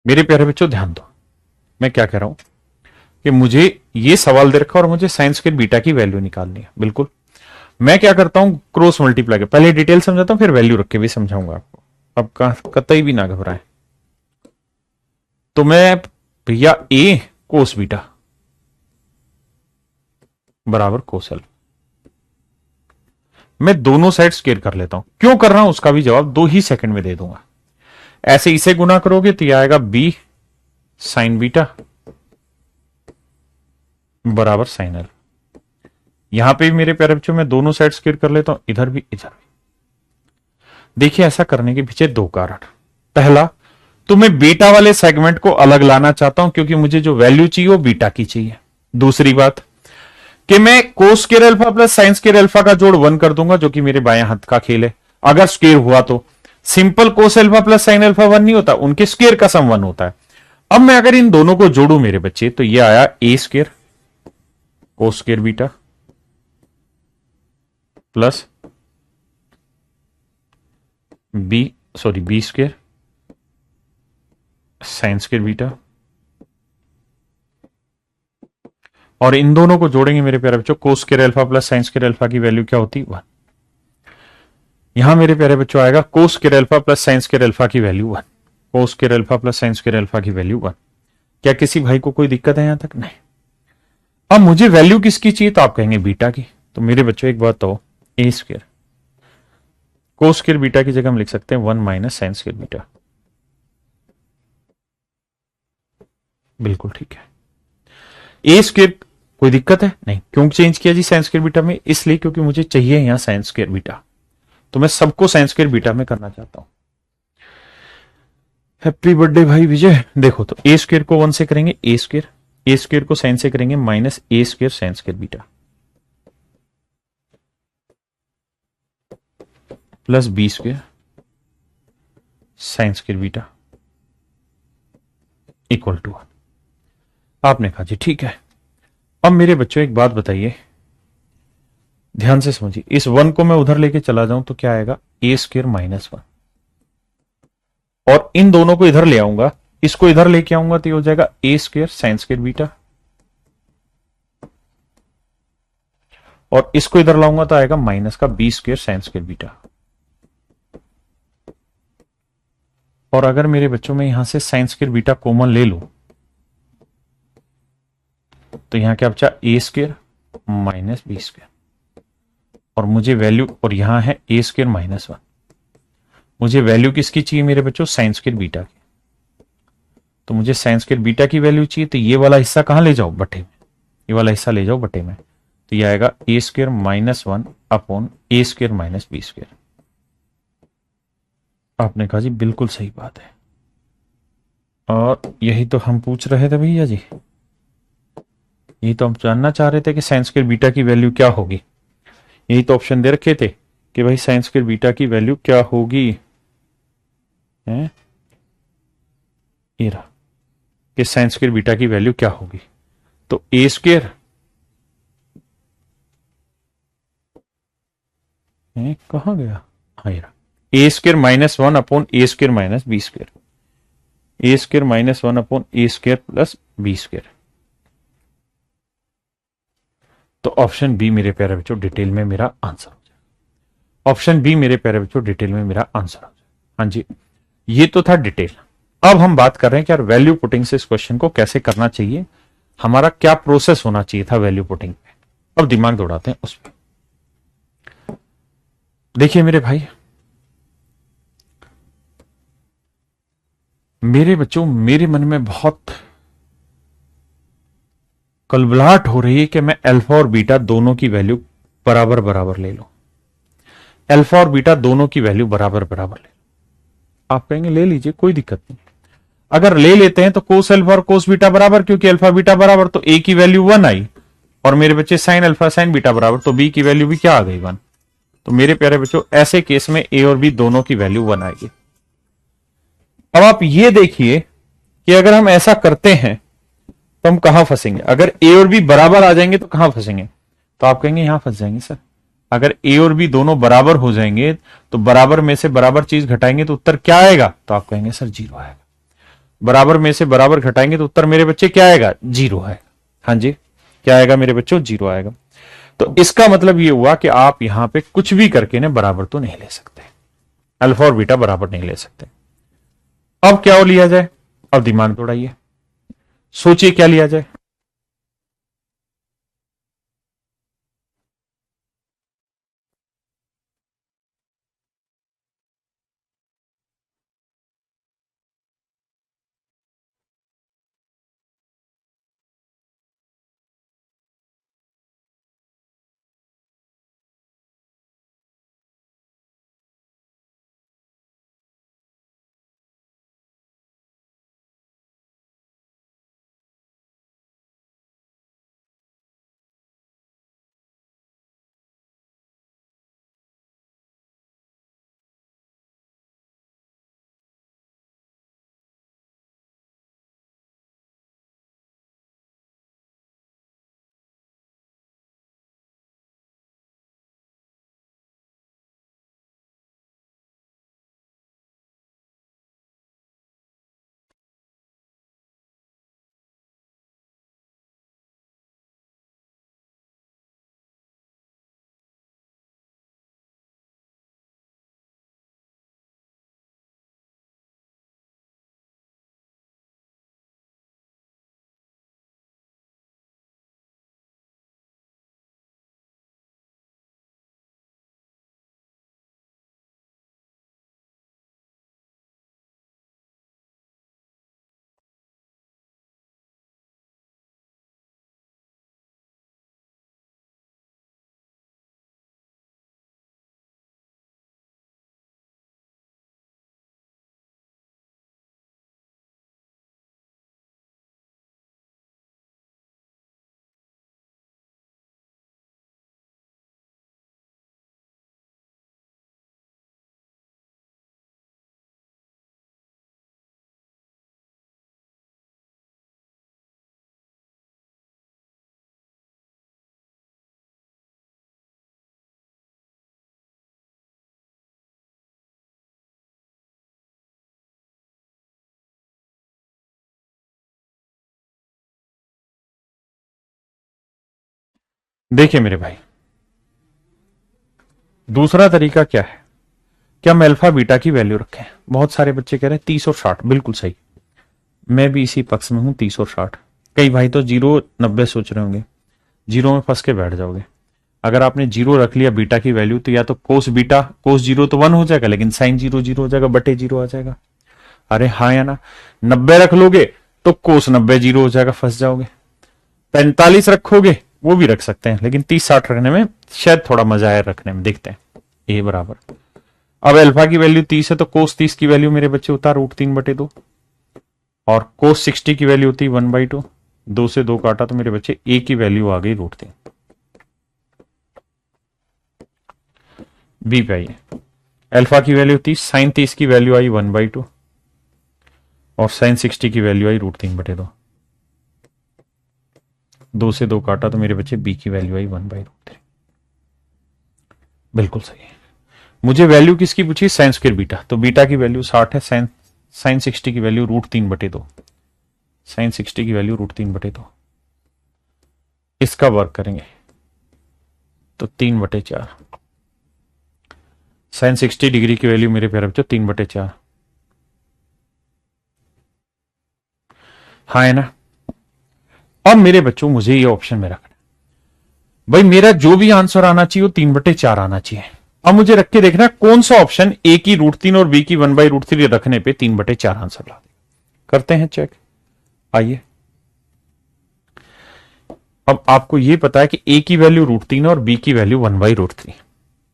मेरे प्यारे बच्चों ध्यान दो, मैं क्या कह रहा हूं कि मुझे ये सवाल दे रखा और मुझे साइन स्क्वायर बीटा की वैल्यू निकालनी है। बिल्कुल मैं क्या करता हूं, क्रॉस मल्टीप्लाई के पहले डिटेल समझाता हूं, फिर वैल्यू रख के भी समझाऊंगा आपको। अब कतई भी ना घबराएं। तो मैं भैया ए कोस बीटा बराबर कोस एल्फा, मैं दोनों साइड स्क्वायर कर लेता हूं। क्यों कर रहा हूं उसका भी जवाब 2 ही सेकंड में दे दूंगा। ऐसे इसे गुना करोगे तो यह आएगा बी साइन बीटा बराबर साइन एल्फा। यहां पे भी मेरे प्यारे बच्चों मैं दोनों साइड स्क्वायर कर लेता हूं, इधर भी इधर भी। देखिए ऐसा करने के पीछे दो कारण। पहला, तो मैं बीटा वाले सेगमेंट को अलग लाना चाहता हूं क्योंकि मुझे जो वैल्यू चाहिए वो बीटा की चाहिए। दूसरी बात कि मैं कोस square alpha plus sine square alpha का जोड़ 1 कर दूंगा, जो कि मेरे बाएं हाथ का खेल है। अगर स्क्वायर हुआ तो simple cos alpha plus sine alpha 1 नहीं होता, उनके स्क्वायर का सम 1 होता है। अब मैं अगर इन दोनों को जोड़ू मेरे बच्चे, तो ये आया A square cos square beta plus B square sine square beta, और इन दोनों को जोड़ेंगे मेरे प्यारे बच्चों, cos square alpha plus sine square alpha की वैल्यू क्या होती है 1। यहां मेरे प्यारे बच्चों आएगा cos square alpha plus sine square alpha की value 1, cos square alpha plus sine square alpha की वैल्यू 1। क्या किसी भाई को कोई दिक्कत है यहां तक? नहीं। अब मुझे वैल्यू किसकी चाहिए, तो आप कहेंगे बीटा की। तो मेरे बच्चों एक बात तो ए स्क्वायर कोस स्क्वायर बीटा की जगह हम लिख सकते हैं 1 माइनस साइन स्क्वायर बीटा। बिल्कुल ठीक है। ए स्क्वायर कोई दिक्कत है? नहीं। क्यों चेंज किया जी साइन स्क्वायर बीटा में? इसलिए क्योंकि मुझे चाहिए यहां साइन स्क्वायर बीटा, तो मैं सबको साइन स्क्वायर बीटा में करना चाहता हूं। हैप्पी बर्थडे भाई विजय। देखो तो ए स्क्वायर को 1 से करेंगे ए स्क्वायर को साइन से करेंगे minus A square sine square beta plus B square sine square beta equal to 1। आपने कहा जी ठीक है। अब मेरे बच्चों एक बात बताइए, ध्यान से समझिए। इस 1 को मैं उधर लेके चला जाऊं तो क्या आएगा, ए स्क्वायर माइनस 1, और इन दोनों को इधर ले आऊंगा, इसको इधर लेके आऊंगा तो ये हो जाएगा A square sine square beta, और इसको इधर लाऊंगा तो आएगा माइनस का B square sine square beta. और अगर मेरे बच्चों में यहां से साइन स्क्वायर बीटा कॉमन ले लूं तो यहां क्या बचा, ए स्क्वायर माइनस बी स्क्वायर, और मुझे वैल्यू, और यहां है ए स्क्वायर माइनस 1। मुझे वैल्यू किसकी चाहिए मेरे बच्चों, साइन स्क्वायर बीटा की। तो मुझे साइन स्क्वायर बीटा की वैल्यू चाहिए, तो ये वाला हिस्सा कहां ले जाओ, बटे में। ये वाला हिस्सा ले जाओ बटे में, तो ये आएगा ए स्क्वायर माइनस 1 अपॉन ए स्क्वायर माइनस बी स्क्वायर। आपने कहा जी बिल्कुल सही बात है, और यही तो हम पूछ रहे थे भैया जी, यही तो हम जानना चाह रहे थे कि साइन स्क्वायर बीटा की वैल्यू क्या होगी। यही तो ऑप्शन दे रखे थे कि भाई साइन स्क्वायर बीटा की वैल्यू क्या होगी, है ये रहा कि साइन स्क्वायर बीटा की वैल्यू क्या होगी। तो ए स्क्वायर कहां गया, हाँ ये रहा, ए स्क्वायर माइनस 1 अपॉन ए स्क्वायर माइनस बी स्क्वायर, ए स्क्वायर माइनस 1 अपॉन ए स्क्वायर प्लस बी स्क्वायर। तो ऑप्शन बी मेरे प्यारे बच्चों डिटेल में मेरा आंसर हो जाए। ऑप्शन बी मेरे प्यारे बच्चों डिटेल में मेरा आंसर हो जाए। हाँ जी, ये तो था डिटेल। अब हम बात कर रहे हैं कि यार वैल्यू पुटिंग से इस क्वेश्चन को कैसे करना चाहिए, हमारा क्या प्रोसेस होना चाहिए था वैल्यू पुटिंग पे। अब दिमाग दौड़ाते हैं उस पर। देखिए मेरे भाई, मेरे बच्चों मेरे मन में बहुत कलबलाहट हो रही है कि मैं अल्फा और बीटा दोनों की वैल्यू बराबर बराबर ले लूं। अल्फा और बीटा दोनों की वैल्यू बराबर बराबर ले लो। आप कहेंगे ले लीजिए कोई दिक्कत नहीं। अगर ले लेते हैं तो कोस अल्फा और कोस बीटा बराबर, क्योंकि अल्फा बीटा बराबर, तो ए की वैल्यू 1 आई, और मेरे बच्चे साइन अल्फा साइन बीटा बराबर, तो बी की वैल्यू भी क्या आ गई 1। तो मेरे प्यारे बच्चों ऐसे केस में ए और बी दोनों की वैल्यू 1 आएगी। अब आप ये देखिए कि अगर हम ऐसा करते हैं तो हम कहां फंसेंगे। अगर ए और बी बराबर आ जाएंगे तो कहां फंसेंगे, तो आप कहेंगे यहां फंस जाएंगे सर। अगर ए और बी दोनों बराबर हो जाएंगे तो बराबर में से बराबर चीज घटाएंगे तो उत्तर क्या आएगा, तो आप कहेंगे सर 0 आएगा। बराबर में से बराबर घटाएंगे तो उत्तर मेरे बच्चे क्या आएगा, 0 आएगा। हाँ जी, क्या आएगा मेरे बच्चों, 0 आएगा। तो इसका मतलब ये हुआ कि आप यहां पे कुछ भी करके ना बराबर तो नहीं ले सकते। अल्फा और बीटा बराबर नहीं ले सकते। अब क्या लिया जाए? अब दिमाग दौड़ाइए, सोचिए क्या लिया जाए। देखिए मेरे भाई, दूसरा तरीका क्या है? क्या हम अल्फा बीटा की वैल्यू रखें? बहुत सारे बच्चे कह रहे हैं 30 और 60, बिल्कुल सही। मैं भी इसी पक्ष में हूं, 30 और 60। कई भाई तो 0 90 सोच रहे होंगे, जीरो में फंस के बैठ जाओगे। अगर आपने जीरो रख लिया बीटा की वैल्यू, तो या तो कोस बीटा कोस जीरो तो 1 हो जाएगा, लेकिन साइन जीरो जीरो हो जाएगा, बटे जीरो आ जाएगा। अरे हाँ या ना? 90 रख लोगे तो कोस 90 जीरो हो जाएगा, फंस जाओगे। 45 रखोगे, वो भी रख सकते हैं, लेकिन 30 60 रखने में शायद थोड़ा मजा आया रखने में। देखते हैं ए बराबर, अब अल्फा की वैल्यू 30 है तो कोस 30 की वैल्यू मेरे बच्चे होता √3/2, और कोस 60 की वैल्यू होती 1/2। 2 से 2 काटा तो मेरे बच्चे ए की वैल्यू आ गई √3। बी पे आइए, अल्फा की वैल्यू 30, साइन 30 की वैल्यू आई 1/2, और साइन 60 की वैल्यू आई √3/2। 2 से 2 काटा तो मेरे बच्चे बी की वैल्यू आई 1/√3। बिल्कुल सही है। मुझे वैल्यू किसकी पूछी? साइन स्क्वायर बीटा, तो बीटा की वैल्यू 60 है, साइन 60 की वैल्यू √3/2, साइन 60 की वैल्यू √3/2। इसका वर्क करेंगे तो 3/4। साइन 60 डिग्री की वैल्यू मेरे प्यारे बच्चों 3/4। हाँ है ना? अब मेरे बच्चों मुझे ये ऑप्शन में रखना, भाई मेरा जो भी आंसर आना चाहिए वो 3/4 आना चाहिए। अब मुझे रख के देखना कौन सा ऑप्शन ए की √3 और बी की 1/√3 रखने पे 3/4 आंसर ला देगा। करते हैं चेक, आइए। अब आपको यह पता है कि ए की वैल्यू √3 और बी की वैल्यू 1/√3।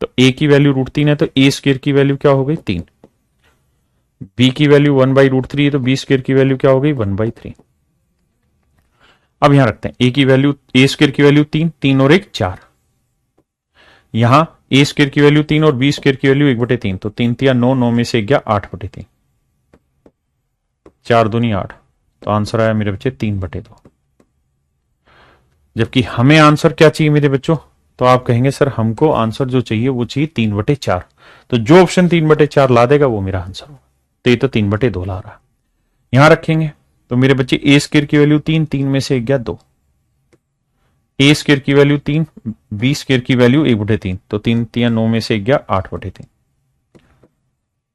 तो ए की वैल्यू √3 है तो ए स्क्वायर की वैल्यू क्या हो गई? 3। बी की वैल्यू 1/√3 है तो बी स्क्वायर की वैल्यू क्या हो गई? 1/3। अब यहां रखते हैं ए की वैल्यू, ए स्क्वायर की वैल्यू 3, 3 और 1 4। यहां ए स्क्वायर की वैल्यू 3 और बी स्क्वायर की वैल्यू 1/3, तो 3 3 9, 9 में से गया 8/3, 4 दूनी 8, तो आंसर आया मेरे बच्चे 3/2। जबकि हमें आंसर क्या चाहिए मेरे बच्चों? तो आप कहेंगे सर हमको आंसर जो चाहिए वो चाहिए 3/4। तो जो ऑप्शन 3/4 ला देगा वो मेरा आंसर होगा। तो ये तो 3/2 ला रहा। यहां रखेंगे तो मेरे बच्चे ए स्क्वायर की वैल्यू 3, 3 में से गया 2, ए स्क्वायर की वैल्यू 3, बी स्क्वायर की वैल्यू 1/3, तो 3 3 9 में से गया 8/3।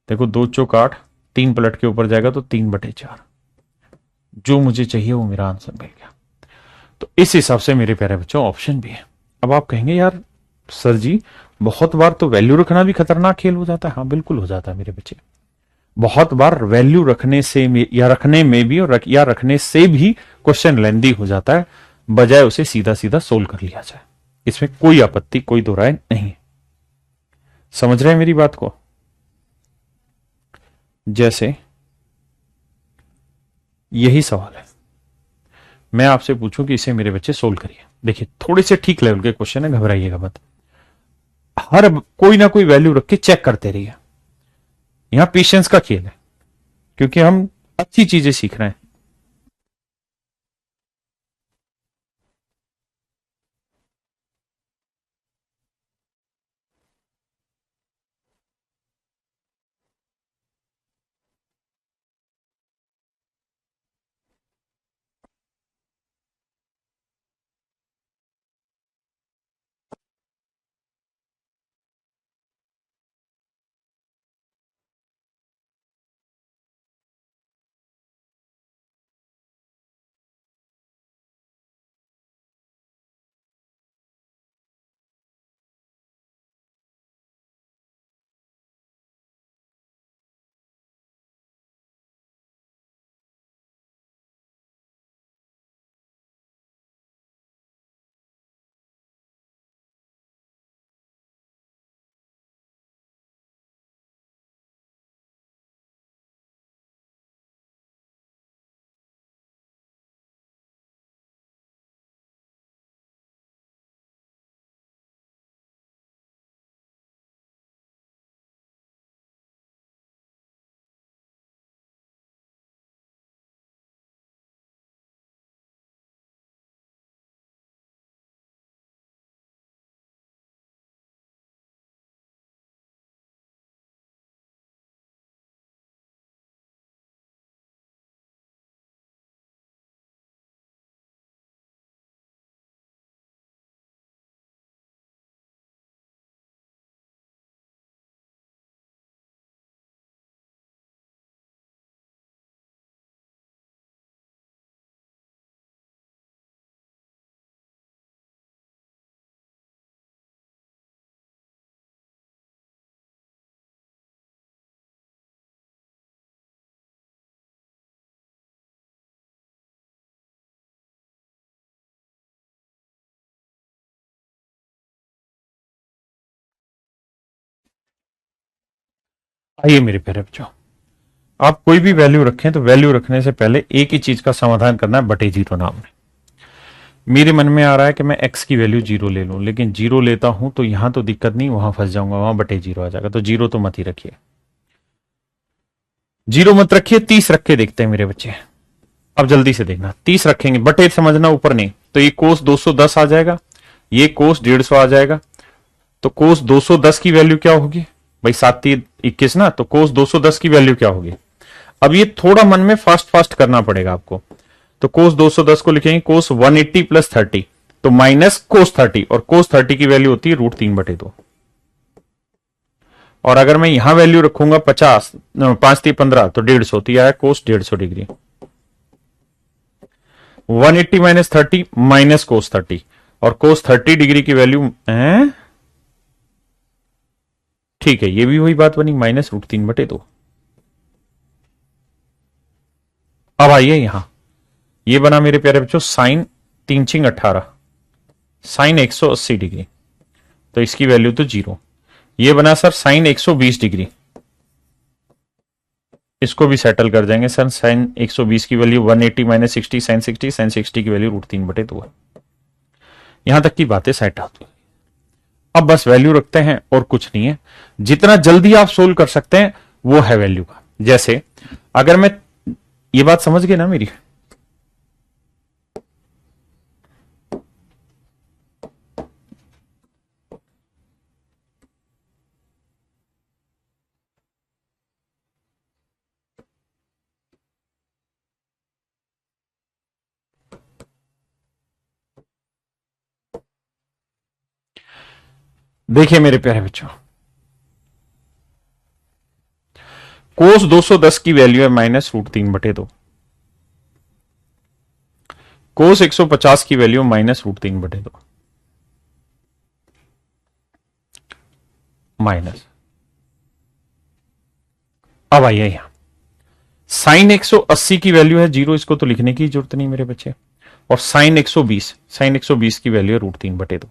देखो 2 चौक 8, 3 पलट के ऊपर जाएगा तो 3/4। जो मुझे चाहिए वो मेरा आंसर मिल गया। तो इस हिसाब से मेरे प्यारे बच्चों ऑप्शन भी है। अब आप कहेंगे यार सर जी बहुत बार तो वैल्यू रखना भी खतरनाक खेल हो जाता है। हाँ बिल्कुल हो जाता है मेरे बच्चे। बहुत बार वैल्यू रखने से या रखने में भी और या रखने से भी क्वेश्चन लेंदी हो जाता है, बजाय उसे सीधा सीधा सोल्व कर लिया जाए। इसमें कोई आपत्ति, कोई दो राय नहीं। समझ रहे हैं मेरी बात को? जैसे यही सवाल है, मैं आपसे पूछूं कि इसे मेरे बच्चे सोल्व करिए। देखिए थोड़े से ठीक लेवल के क्वेश्चन है, घबराइएगा मत। हर कोई ना कोई वैल्यू रख के चेक करते रहिए। यहां पेशेंस का खेल है, क्योंकि हम अच्छी चीजें सीख रहे हैं। आइए मेरे प्यारे बच्चों, आप कोई भी वैल्यू रखें तो वैल्यू रखने से पहले एक ही चीज का समाधान करना है, बटे जीरो नाम है। मेरे मन में आ रहा है कि मैं एक्स की वैल्यू जीरो ले लूं, लेकिन जीरो लेता हूं तो यहां तो दिक्कत नहीं, वहां फंस जाऊंगा, वहां बटे जीरो आ जाएगा। तो जीरो तो मत ही रखिए, जीरो मत रखिए, 30 रख के देखते हैं मेरे बच्चे। अब जल्दी से देखना, 30 रखेंगे, बटे समझना ऊपर नहीं, तो ये कोस 210 आ जाएगा, ये कोस 150 आ जाएगा। तो कोस 210 की वैल्यू क्या होगी भाई? 7×3 = 21 ना, तो कोस 210 की वैल्यू क्या होगी? अब ये थोड़ा मन में फास्ट फास्ट करना पड़ेगा आपको। तो कोस 210 को लिखेंगे कोस 180 + 30, तो माइनस कोस 30, और कोस 30 की वैल्यू होती है √3/2। और अगर मैं यहां वैल्यू रखूंगा 50, 5×3 = 15, तो 150, तो यह है कोस 150 डिग्री। 180 - 30 माइनस कोस 30, और कोस 30 डिग्री की वैल्यू है, ठीक है, ये भी वही बात बनी, -√3/2। अब आइए यहां, ये बना मेरे प्यारे बच्चों साइन 3×18, साइन 180 डिग्री, तो इसकी वैल्यू तो जीरो। ये बना सर साइन 120 डिग्री, इसको भी सेटल कर देंगे सर। साइन 120 की वैल्यू 180 - 60, साइन 60, साइन 60 की वैल्यू √3/2 है। यहां तक की बातें सेट आती है। अब बस वैल्यू रखते हैं और कुछ नहीं है। जितना जल्दी आप सोल्व कर सकते हैं वो है वैल्यू का। जैसे अगर मैं, ये बात समझ गए ना मेरी? देखिए मेरे प्यारे बच्चों, कोस 210 की वैल्यू है -√3/2। कोस 150 की वैल्यू -√3/2 माइनस। अब आइए यहां, साइन 180 की वैल्यू है 0, इसको तो लिखने की जरूरत नहीं मेरे बच्चे। और साइन 120 की वैल्यू है √3/2।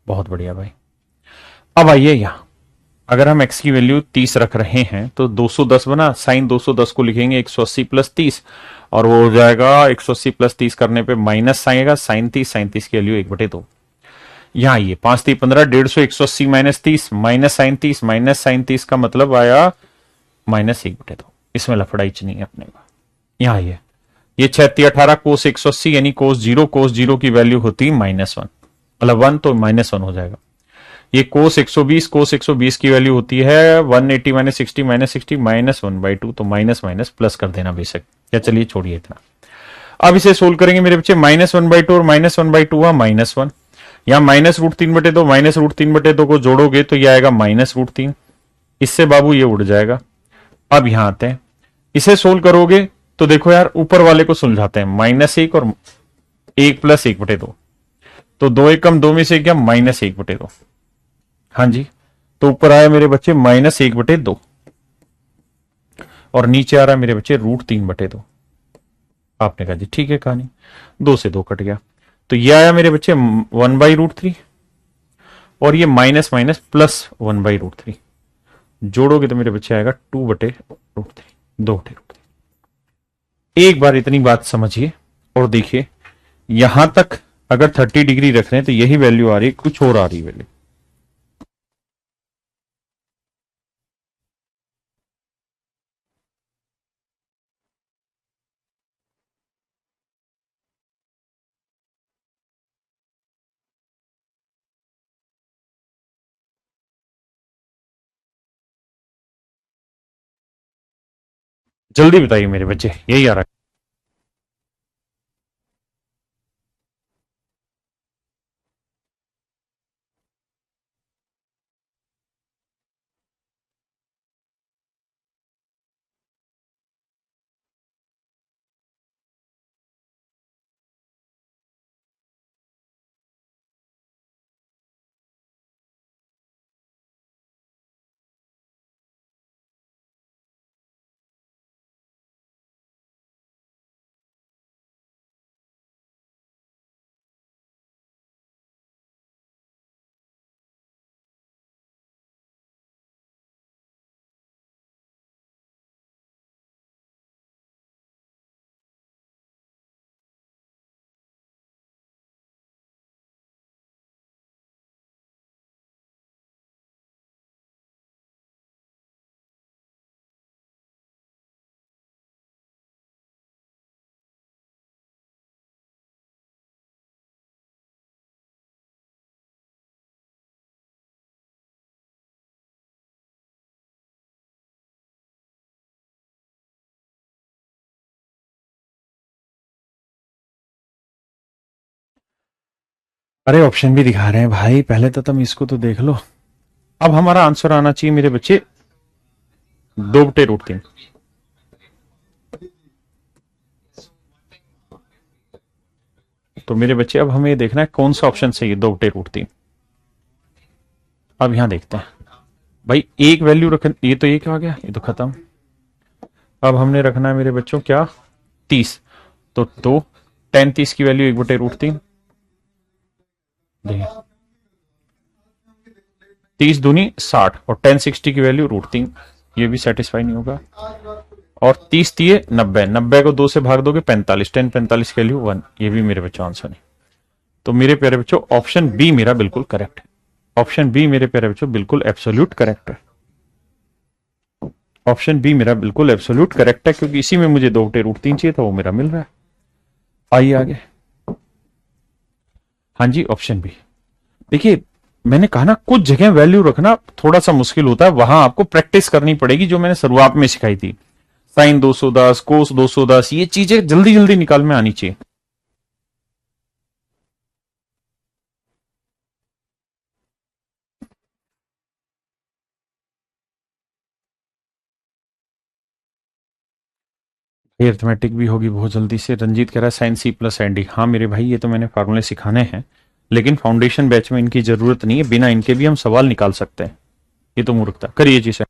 बहुत बढ़िया भाई। अब आइए यहां, अगर हम x की वैल्यू 30 रख रहे हैं तो 210 बना, साइन 210 को लिखेंगे 180 + 30, और वो हो जाएगा 180 + 30 करने पे माइनस आएगा साइन 30 की वैल्यू 1/2। यहां आइए, 5×3 = 15, 150, 180 - 30 -साइन 30 का मतलब आया -1/2। इसमें लफड़ाइच नहीं है अपने का। यहां आइए, ये 6×3 = 18, कोस 180 यानी कोस 0 की वैल्यू होती है -1, मतलब 1 तो -1 हो जाएगा। ये कोस 120 की वैल्यू होती है 180 - 60 -60 -1/2, तो माइनस माइनस प्लस कर देना बेशक, या चलिए छोड़िए इतना। अब इसे सोल्व करेंगे मेरे बच्चे, -1/2 और -1/2 हुआ -1, यहां -√3/2, -√3/2 को जोड़ोगे तो ये आएगा -√3, इससे बाबू ये उड़ जाएगा। अब यहां आते हैं, इसे सोल्व करोगे तो देखो यार, ऊपर वाले को सुलझाते हैं, -1 और 1 + 1/2, तो 2 1 कम 2 में से क्या, -1/2। हाँ जी, तो ऊपर आया मेरे बच्चे -1/2, और नीचे आ रहा है मेरे बच्चे √3/2। आपने कहा जी ठीक है कहानी, 2 से 2 कट गया, तो ये आया मेरे बच्चे 1/√3, और ये माइनस माइनस प्लस 1/√3, जोड़ोगे तो मेरे बच्चे आएगा 2/√3, 2/√3। एक बार इतनी बात समझिए और देखिए, यहां तक अगर 30 डिग्री रख रहे हैं तो यही वैल्यू आ रही है, कुछ और आ रही है वैल्यू। जल्दी बताइए मेरे बच्चे, यही आ रहा है। अरे ऑप्शन भी दिखा रहे हैं भाई, पहले तो तुम इसको तो देख लो। अब हमारा आंसर आना चाहिए मेरे बच्चे 2/√3। तो मेरे बच्चे अब हमें देखना है कौन सा ऑप्शन सही है, 2/√3। अब यहां देखते हैं भाई, एक वैल्यू रख, ये तो एक आ गया, ये तो खत्म। अब हमने रखना है मेरे बच्चों क्या, 30, तो 10 30 की वैल्यू 1/√3, देखिए 30 दूनी 60, और 10 60 की वैल्यू √3, ये भी सेटिस्फाई नहीं होगा। और 30 × 30 = 90, 90 को 2 से भाग दोगे 45, 10 45 की वैल्यू 1, ये भी मेरे बच्चों आंसर नहीं। तो मेरे प्यारे बच्चों ऑप्शन बी मेरा बिल्कुल करेक्ट है। ऑप्शन बी मेरे प्यारे बच्चों बिल्कुल एब्सोल्यूट करेक्ट है। ऑप्शन बी मेरा बिल्कुल एब्सोल्यूट करेक्ट है, क्योंकि इसी में मुझे 2/√3 चाहिए था, वो मेरा मिल रहा है। आइए आगे। हाँ जी, ऑप्शन बी। देखिए, मैंने कहा ना, कुछ जगह वैल्यू रखना थोड़ा सा मुश्किल होता है, वहां आपको प्रैक्टिस करनी पड़ेगी, जो मैंने शुरुआत में सिखाई थी। साइन 210, कोस 210, ये चीजें जल्दी जल्दी निकाल में आनी चाहिए। ये अर्थमेटिक भी होगी बहुत जल्दी से। रंजीत कह रहा है sine C plus N D. हाँ मेरे भाई, ये तो मैंने फार्मूले सिखाने हैं, लेकिन फाउंडेशन बैच में इनकी जरूरत नहीं है, बिना इनके भी हम सवाल निकाल सकते हैं। ये तो मूर्खता। करिए जी सर।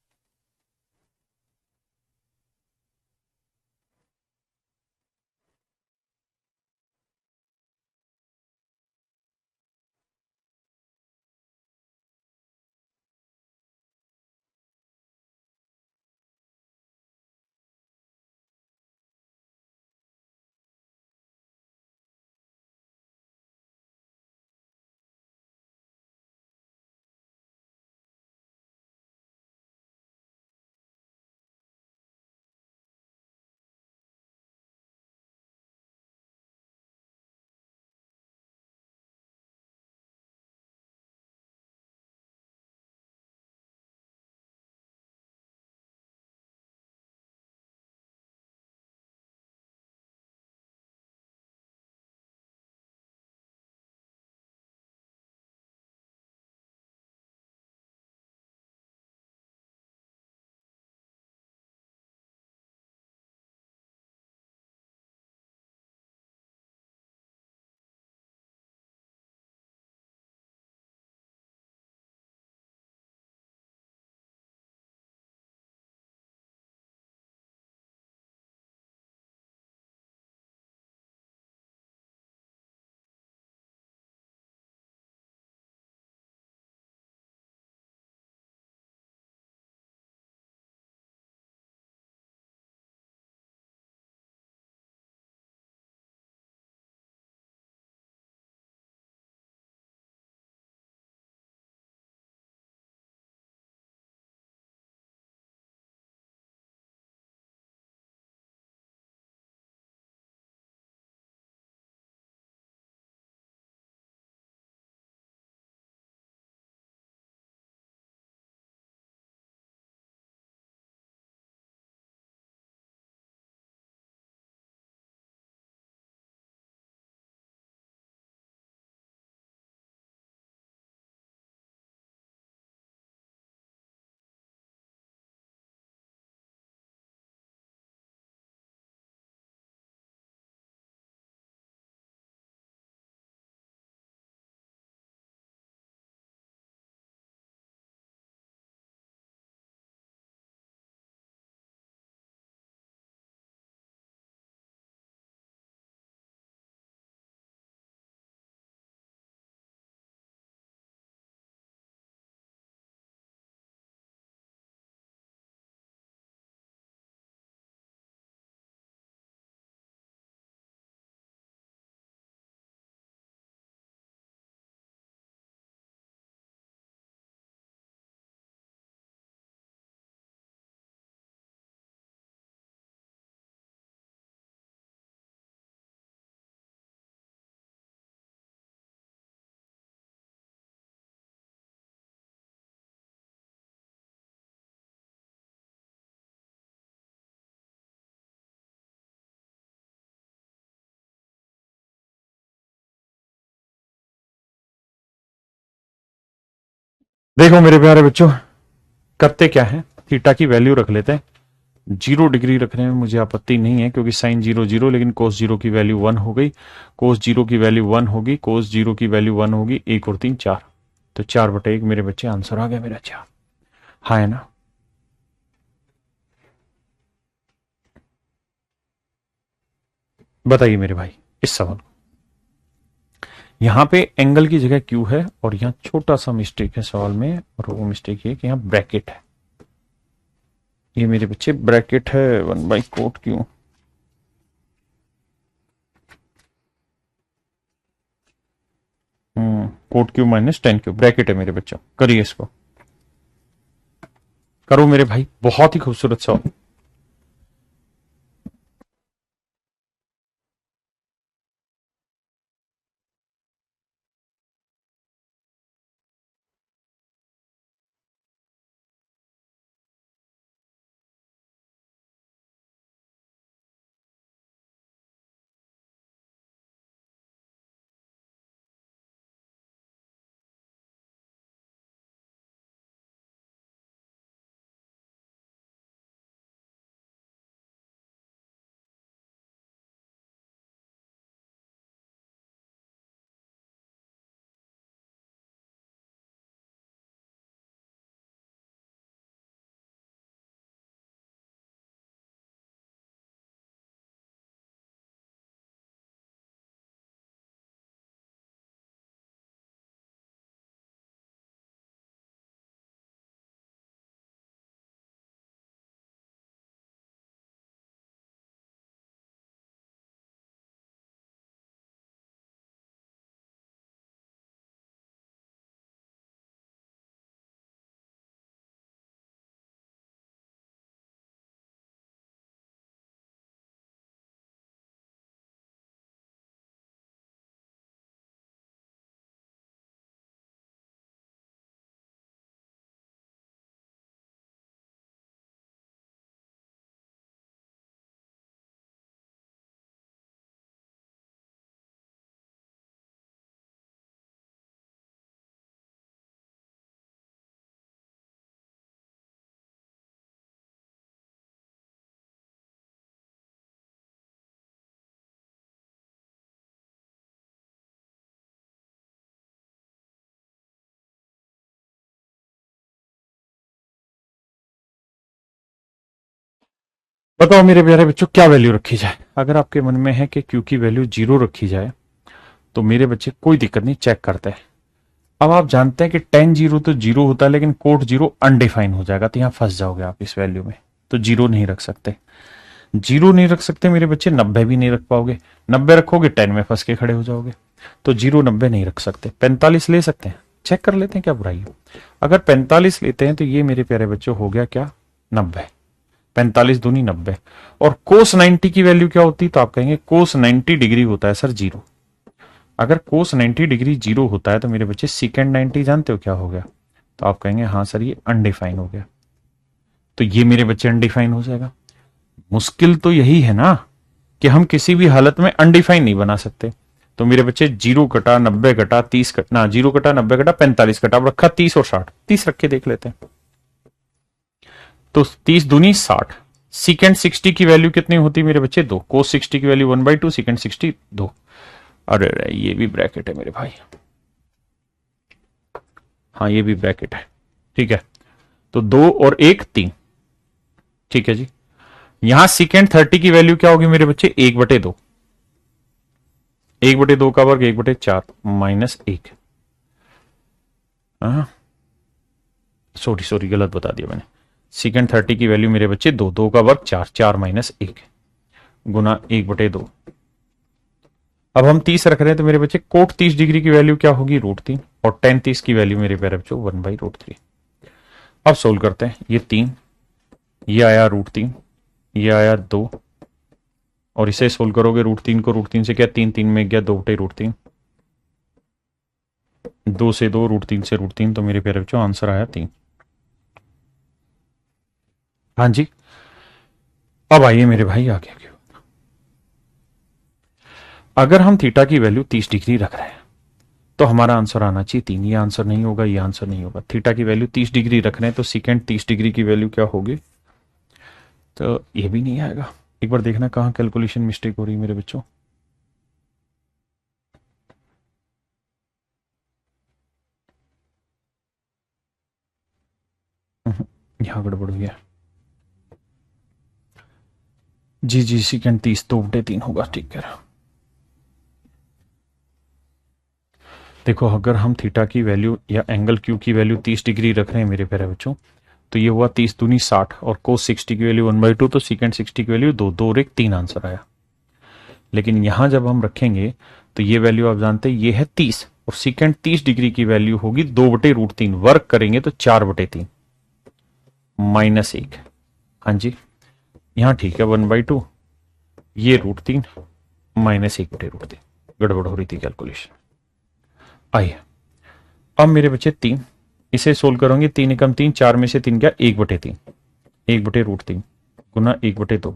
देखो मेरे प्यारे बच्चों, करते क्या है, थीटा की वैल्यू रख लेते हैं। 0 डिग्री रखने में मुझे आपत्ति नहीं है, क्योंकि साइन 0 0, लेकिन कोस 0 की वैल्यू 1 हो गई। कोस 0 की वैल्यू 1 होगी, कोस 0 की वैल्यू 1 होगी। 1 और 3 4, तो 4/1 मेरे बच्चे आंसर आ गया मेरा 4। हाँ है ना। बताइए मेरे भाई इस सवाल को। यहां पे एंगल की जगह क्यू है, और यहां छोटा सा मिस्टेक है सवाल में, और वो मिस्टेक ये कि यहां ब्रैकेट है। ये मेरे बच्चे ब्रैकेट है 1/कोट Q. Cot Q minus ten Q, bracket है मेरे बच्चों। करिए इसको, करो मेरे भाई, बहुत ही खूबसूरत सवाल। बताओ मेरे प्यारे बच्चों क्या वैल्यू रखी जाए। अगर आपके मन में है कि क्यू की वैल्यू 0 रखी जाए तो मेरे बच्चे कोई दिक्कत नहीं, चेक करते हैं। अब आप जानते हैं कि टेन जीरो तो जीरो होता है, लेकिन कोट जीरो अनडिफाइन हो जाएगा, तो यहां फंस जाओगे आप इस वैल्यू में। तो जीरो नहीं रख सकते, जीरो नहीं रख सकते मेरे बच्चे, 90 भी नहीं रख पाओगे। 90 रखोगे 10 में फंस के खड़े हो जाओगे। तो जीरो 90 नहीं रख सकते। 45 ले सकते हैं, चेक कर लेते हैं क्या बुराई है। अगर 45 लेते हैं तो ये मेरे प्यारे बच्चों हो गया क्या, 90। 45 दूनी 90। और कोस 90 की वैल्यू क्या होती, तो आप कहेंगे कोस 90 डिग्री होता है सर जीरो। अगर कोस 90 डिग्री जीरो होता है तो मेरे बच्चे सीकेंड 90 जानते हो क्या हो गया, तो आप कहेंगे हाँ सर ये अनडिफाइन हो गया। तो ये मेरे बच्चे अनडिफाइन हो जाएगा। मुश्किल तो यही है ना कि हम किसी भी हालत में अनडिफाइन नहीं बना सकते। तो मेरे बच्चे जीरो कटा 90 कटा 30 कटा, जीरो कटा 90 कटा 45 कटा, अब रखा 30 और 60, 30 रख के देख लेते हैं। तो 30 दूनी 60। सीकेंड 60 की वैल्यू कितनी होती है मेरे बच्चे, दो। कोस 60 की वैल्यू 1/2, सीकेंड 60 दो। अरे ये भी ब्रैकेट है मेरे भाई, हाँ ये भी ब्रैकेट है, ठीक है। तो दो और एक तीन, ठीक है जी। यहां सीकेंड 30 की वैल्यू क्या होगी मेरे बच्चे, 1/2। 1/2 का वर्ग 1/4 माइनस एक। सॉरी सॉरी गलत बता दिया मैंने। सीकेंड 30 की वैल्यू मेरे बच्चे दो, दो का वर्ग चार, चार माइनस एक गुना 1/2। अब हम 30 रख रहे हैं तो मेरे बच्चे कोट 30 डिग्री की वैल्यू क्या होगी, √3। और टेन 30 की वैल्यू मेरे प्यारे बच्चों 1/√3। अब सोल्व करते हैं। ये 3, ये आया √3, ये आया 2। और इसे सोल्व करोगे √3 को, √3 से क्या, 3 3 में गया 2/√3। 2 से 2, √3 से √3, तो मेरे प्यारे बच्चों आंसर आया 3। हाँ जी। अब आइए मेरे भाई आगे क्यों, अगर हम थीटा की वैल्यू 30 डिग्री रख रहे हैं तो हमारा आंसर आना चाहिए 3। ये आंसर नहीं होगा, ये आंसर नहीं होगा। थीटा की वैल्यू 30 डिग्री रख रहे हैं तो सीकेंड 30 डिग्री की वैल्यू क्या होगी, तो ये भी नहीं आएगा। एक बार देखना कहां कैलकुलेशन मिस्टेक हो रही है मेरे बच्चों। यहां गड़बड़ हुई है। जी जी, सीकेंड 30 2/3 होगा, ठीक है। देखो अगर हम थीटा की वैल्यू या एंगल क्यू की वैल्यू 30 डिग्री रख रहे हैं मेरे प्यारे बच्चों, तो ये हुआ 30 दूनी 60, और कोस 60 की वैल्यू 1/2, तो सीकेंड 60 की वैल्यू 2, 2 और 1 3 आंसर आया। लेकिन यहां जब हम रखेंगे तो ये वैल्यू आप जानते हैं ये है 30, और सीकेंड 30 डिग्री की वैल्यू होगी 2/√3। वर्क करेंगे तो 4/3 माइनस एक। हाँ जी, यहां ठीक है 1/2, ये √3 माइनस 1/√3। गड़बड़ हो रही थी कैलकुलेशन। आइए अब मेरे बच्चे 3, इसे सोल्व करोगे, 3 एकम 3, 4 में से 3 क्या, 1/3, 1/√3 गुना 1/2।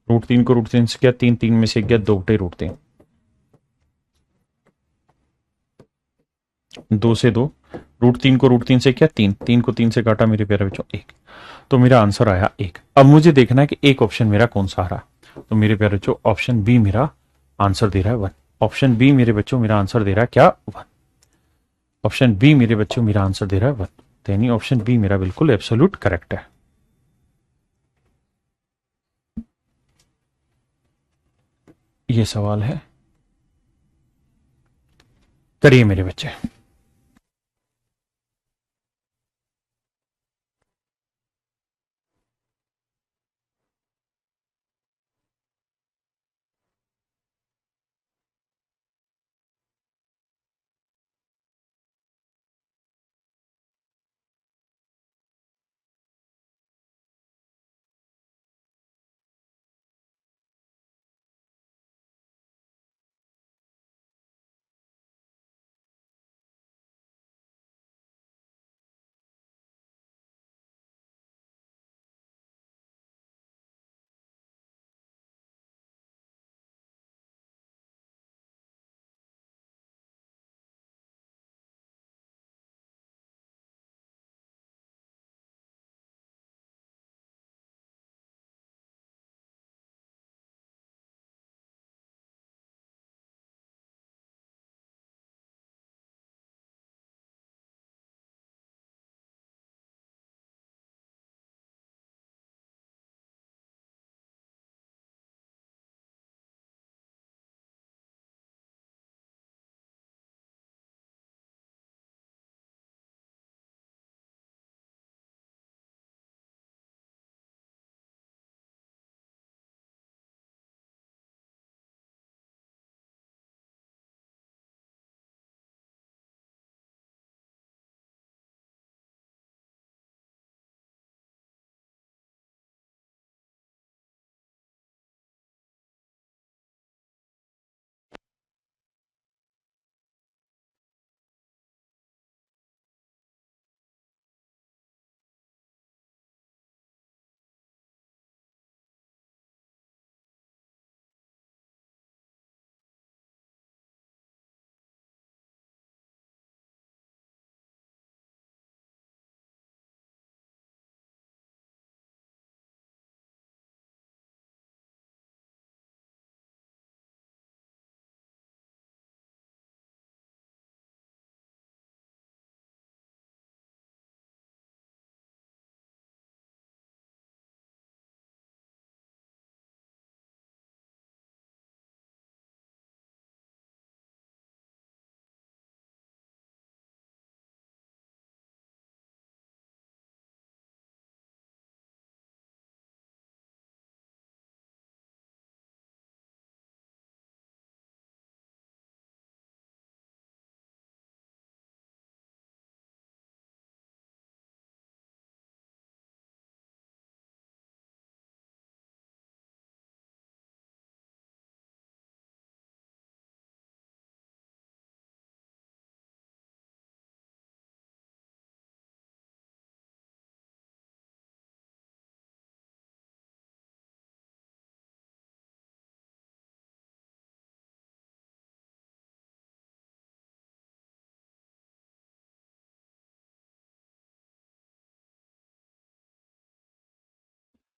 √3 को √3 से क्या, 3 3 में से गया 2/√3। 2 से 2, √3 को √3 से क्या, 3 3 को 3 से काटा मेरे प्यारे बच्चों 1। तो मेरा आंसर आया 1। अब मुझे देखना है कि एक ऑप्शन मेरा कौन सा आ रहा। तो मेरे प्यारे बच्चों ऑप्शन बी मेरा आंसर दे रहा है 1। ऑप्शन बी मेरे बच्चों मेरा आंसर दे रहा है क्या, 1। ऑप्शन बी मेरे बच्चों मेरा आंसर दे रहा है 1। तो यानी ऑप्शन बी मेरा बिल्कुल एब्सोल्यूट करेक्ट है। ये सवाल है, करिए मेरे बच्चे।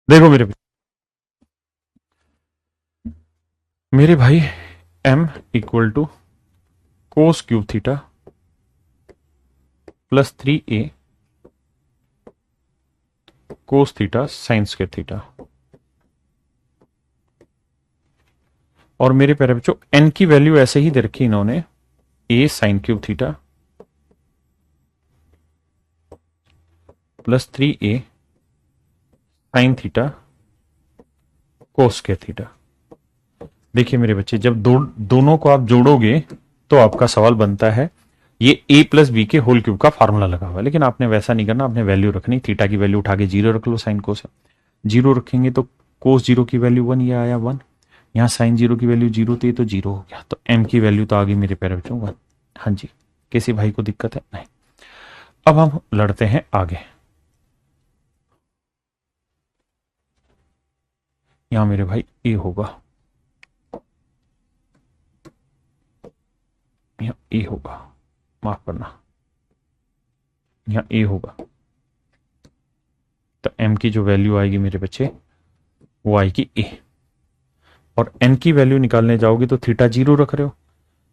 देखो मेरे भाई m equal to cos cube theta plus 3a cos theta sine square theta. और मेरे प्यारे बच्चों n की वैल्यू ऐसे ही दे रखी इन्होंने, a sign cube theta plus 3a sign theta cos square theta. देखिए मेरे बच्चे, जब दोनों को आप जोड़ोगे तो आपका सवाल बनता है ये a प्लस बी के होल क्यूब का फार्मूला लगा हुआ है, लेकिन आपने वैसा नहीं करना, आपने वैल्यू रखनी, थीटा की वैल्यू उठा के 0 रख लो, साइन कोस है 0 रखेंगे तो कोस 0 की वैल्यू 1, ये आया 1, यहाँ साइन 0 की वैल्यू 0 थी तो 0 हो गया, तो m की वैल्यू तो आ गई मेरे प्यारे बच्चों 1। हाँ जी, किसी भाई को दिक्कत है? नहीं। अब हम लड़ते हैं आगे। यहां मेरे भाई a होगा, यहां a होगा, माफ करना, यहां a होगा, तो m की जो वैल्यू आएगी मेरे बच्चे वो आएगी a। और n की वैल्यू निकालने जाओगे तो थीटा 0 रख रहे हो,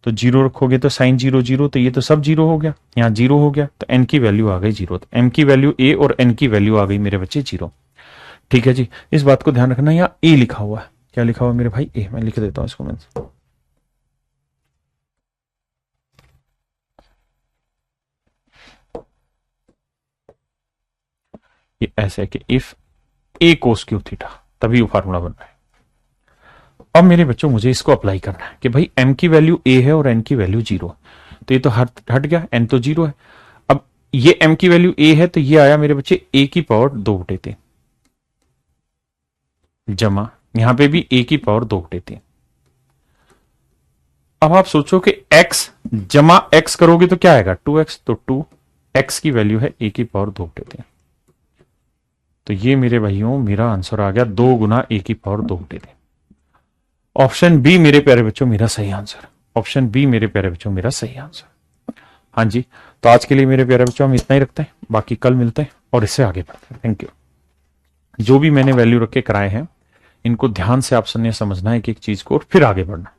तो 0 रखोगे तो साइन 0 0, तो ये तो सब 0 हो गया, यहाँ 0 हो गया, तो n की वैल्यू आ गई 0, तो m की वैल्यू a और n की वैल्यू आ गई मेरे बच्चे 0। ठीक है जी, इस बात को ध्यान रखना, यहाँ a लिखा हुआ है, क्या लिखा हुआ है मेरे भाई? a। मैं लिख देता हूं इसको, मैं ये ऐसे है कि if a cos cube theta, तभी वो फार्मूला बन रहा है। अब मेरे बच्चों मुझे इसको अप्लाई करना है कि भाई m की वैल्यू a है और n की वैल्यू 0, तो ये तो हट गया, n तो 0 है। अब ये m की वैल्यू a है तो ये आया मेरे बच्चे a की पावर 2/3 जमा, यहां पे भी a की पावर 2/3। अब आप सोचो कि x जमा x करोगे तो क्या आएगा? 2x, तो 2x की वैल्यू है a की पावर 2/3। तो ये मेरे भाइयों मेरा आंसर आ गया 2 गुना a की पावर 2/3। ऑप्शन बी मेरे प्यारे बच्चों मेरा सही आंसर, ऑप्शन बी मेरे प्यारे बच्चों मेरा सही आंसर। हाँ जी, तो आज के लिए मेरे प्यारे बच्चों हम इतना ही रखते हैं, बाकी कल मिलते हैं और इससे आगे बढ़ते हैं। Thank you. जो भी मैंने वैल्यू रख के कराए हैं इनको ध्यान से आप सुनने समझना है एक एक चीज को और फिर आगे बढ़ना।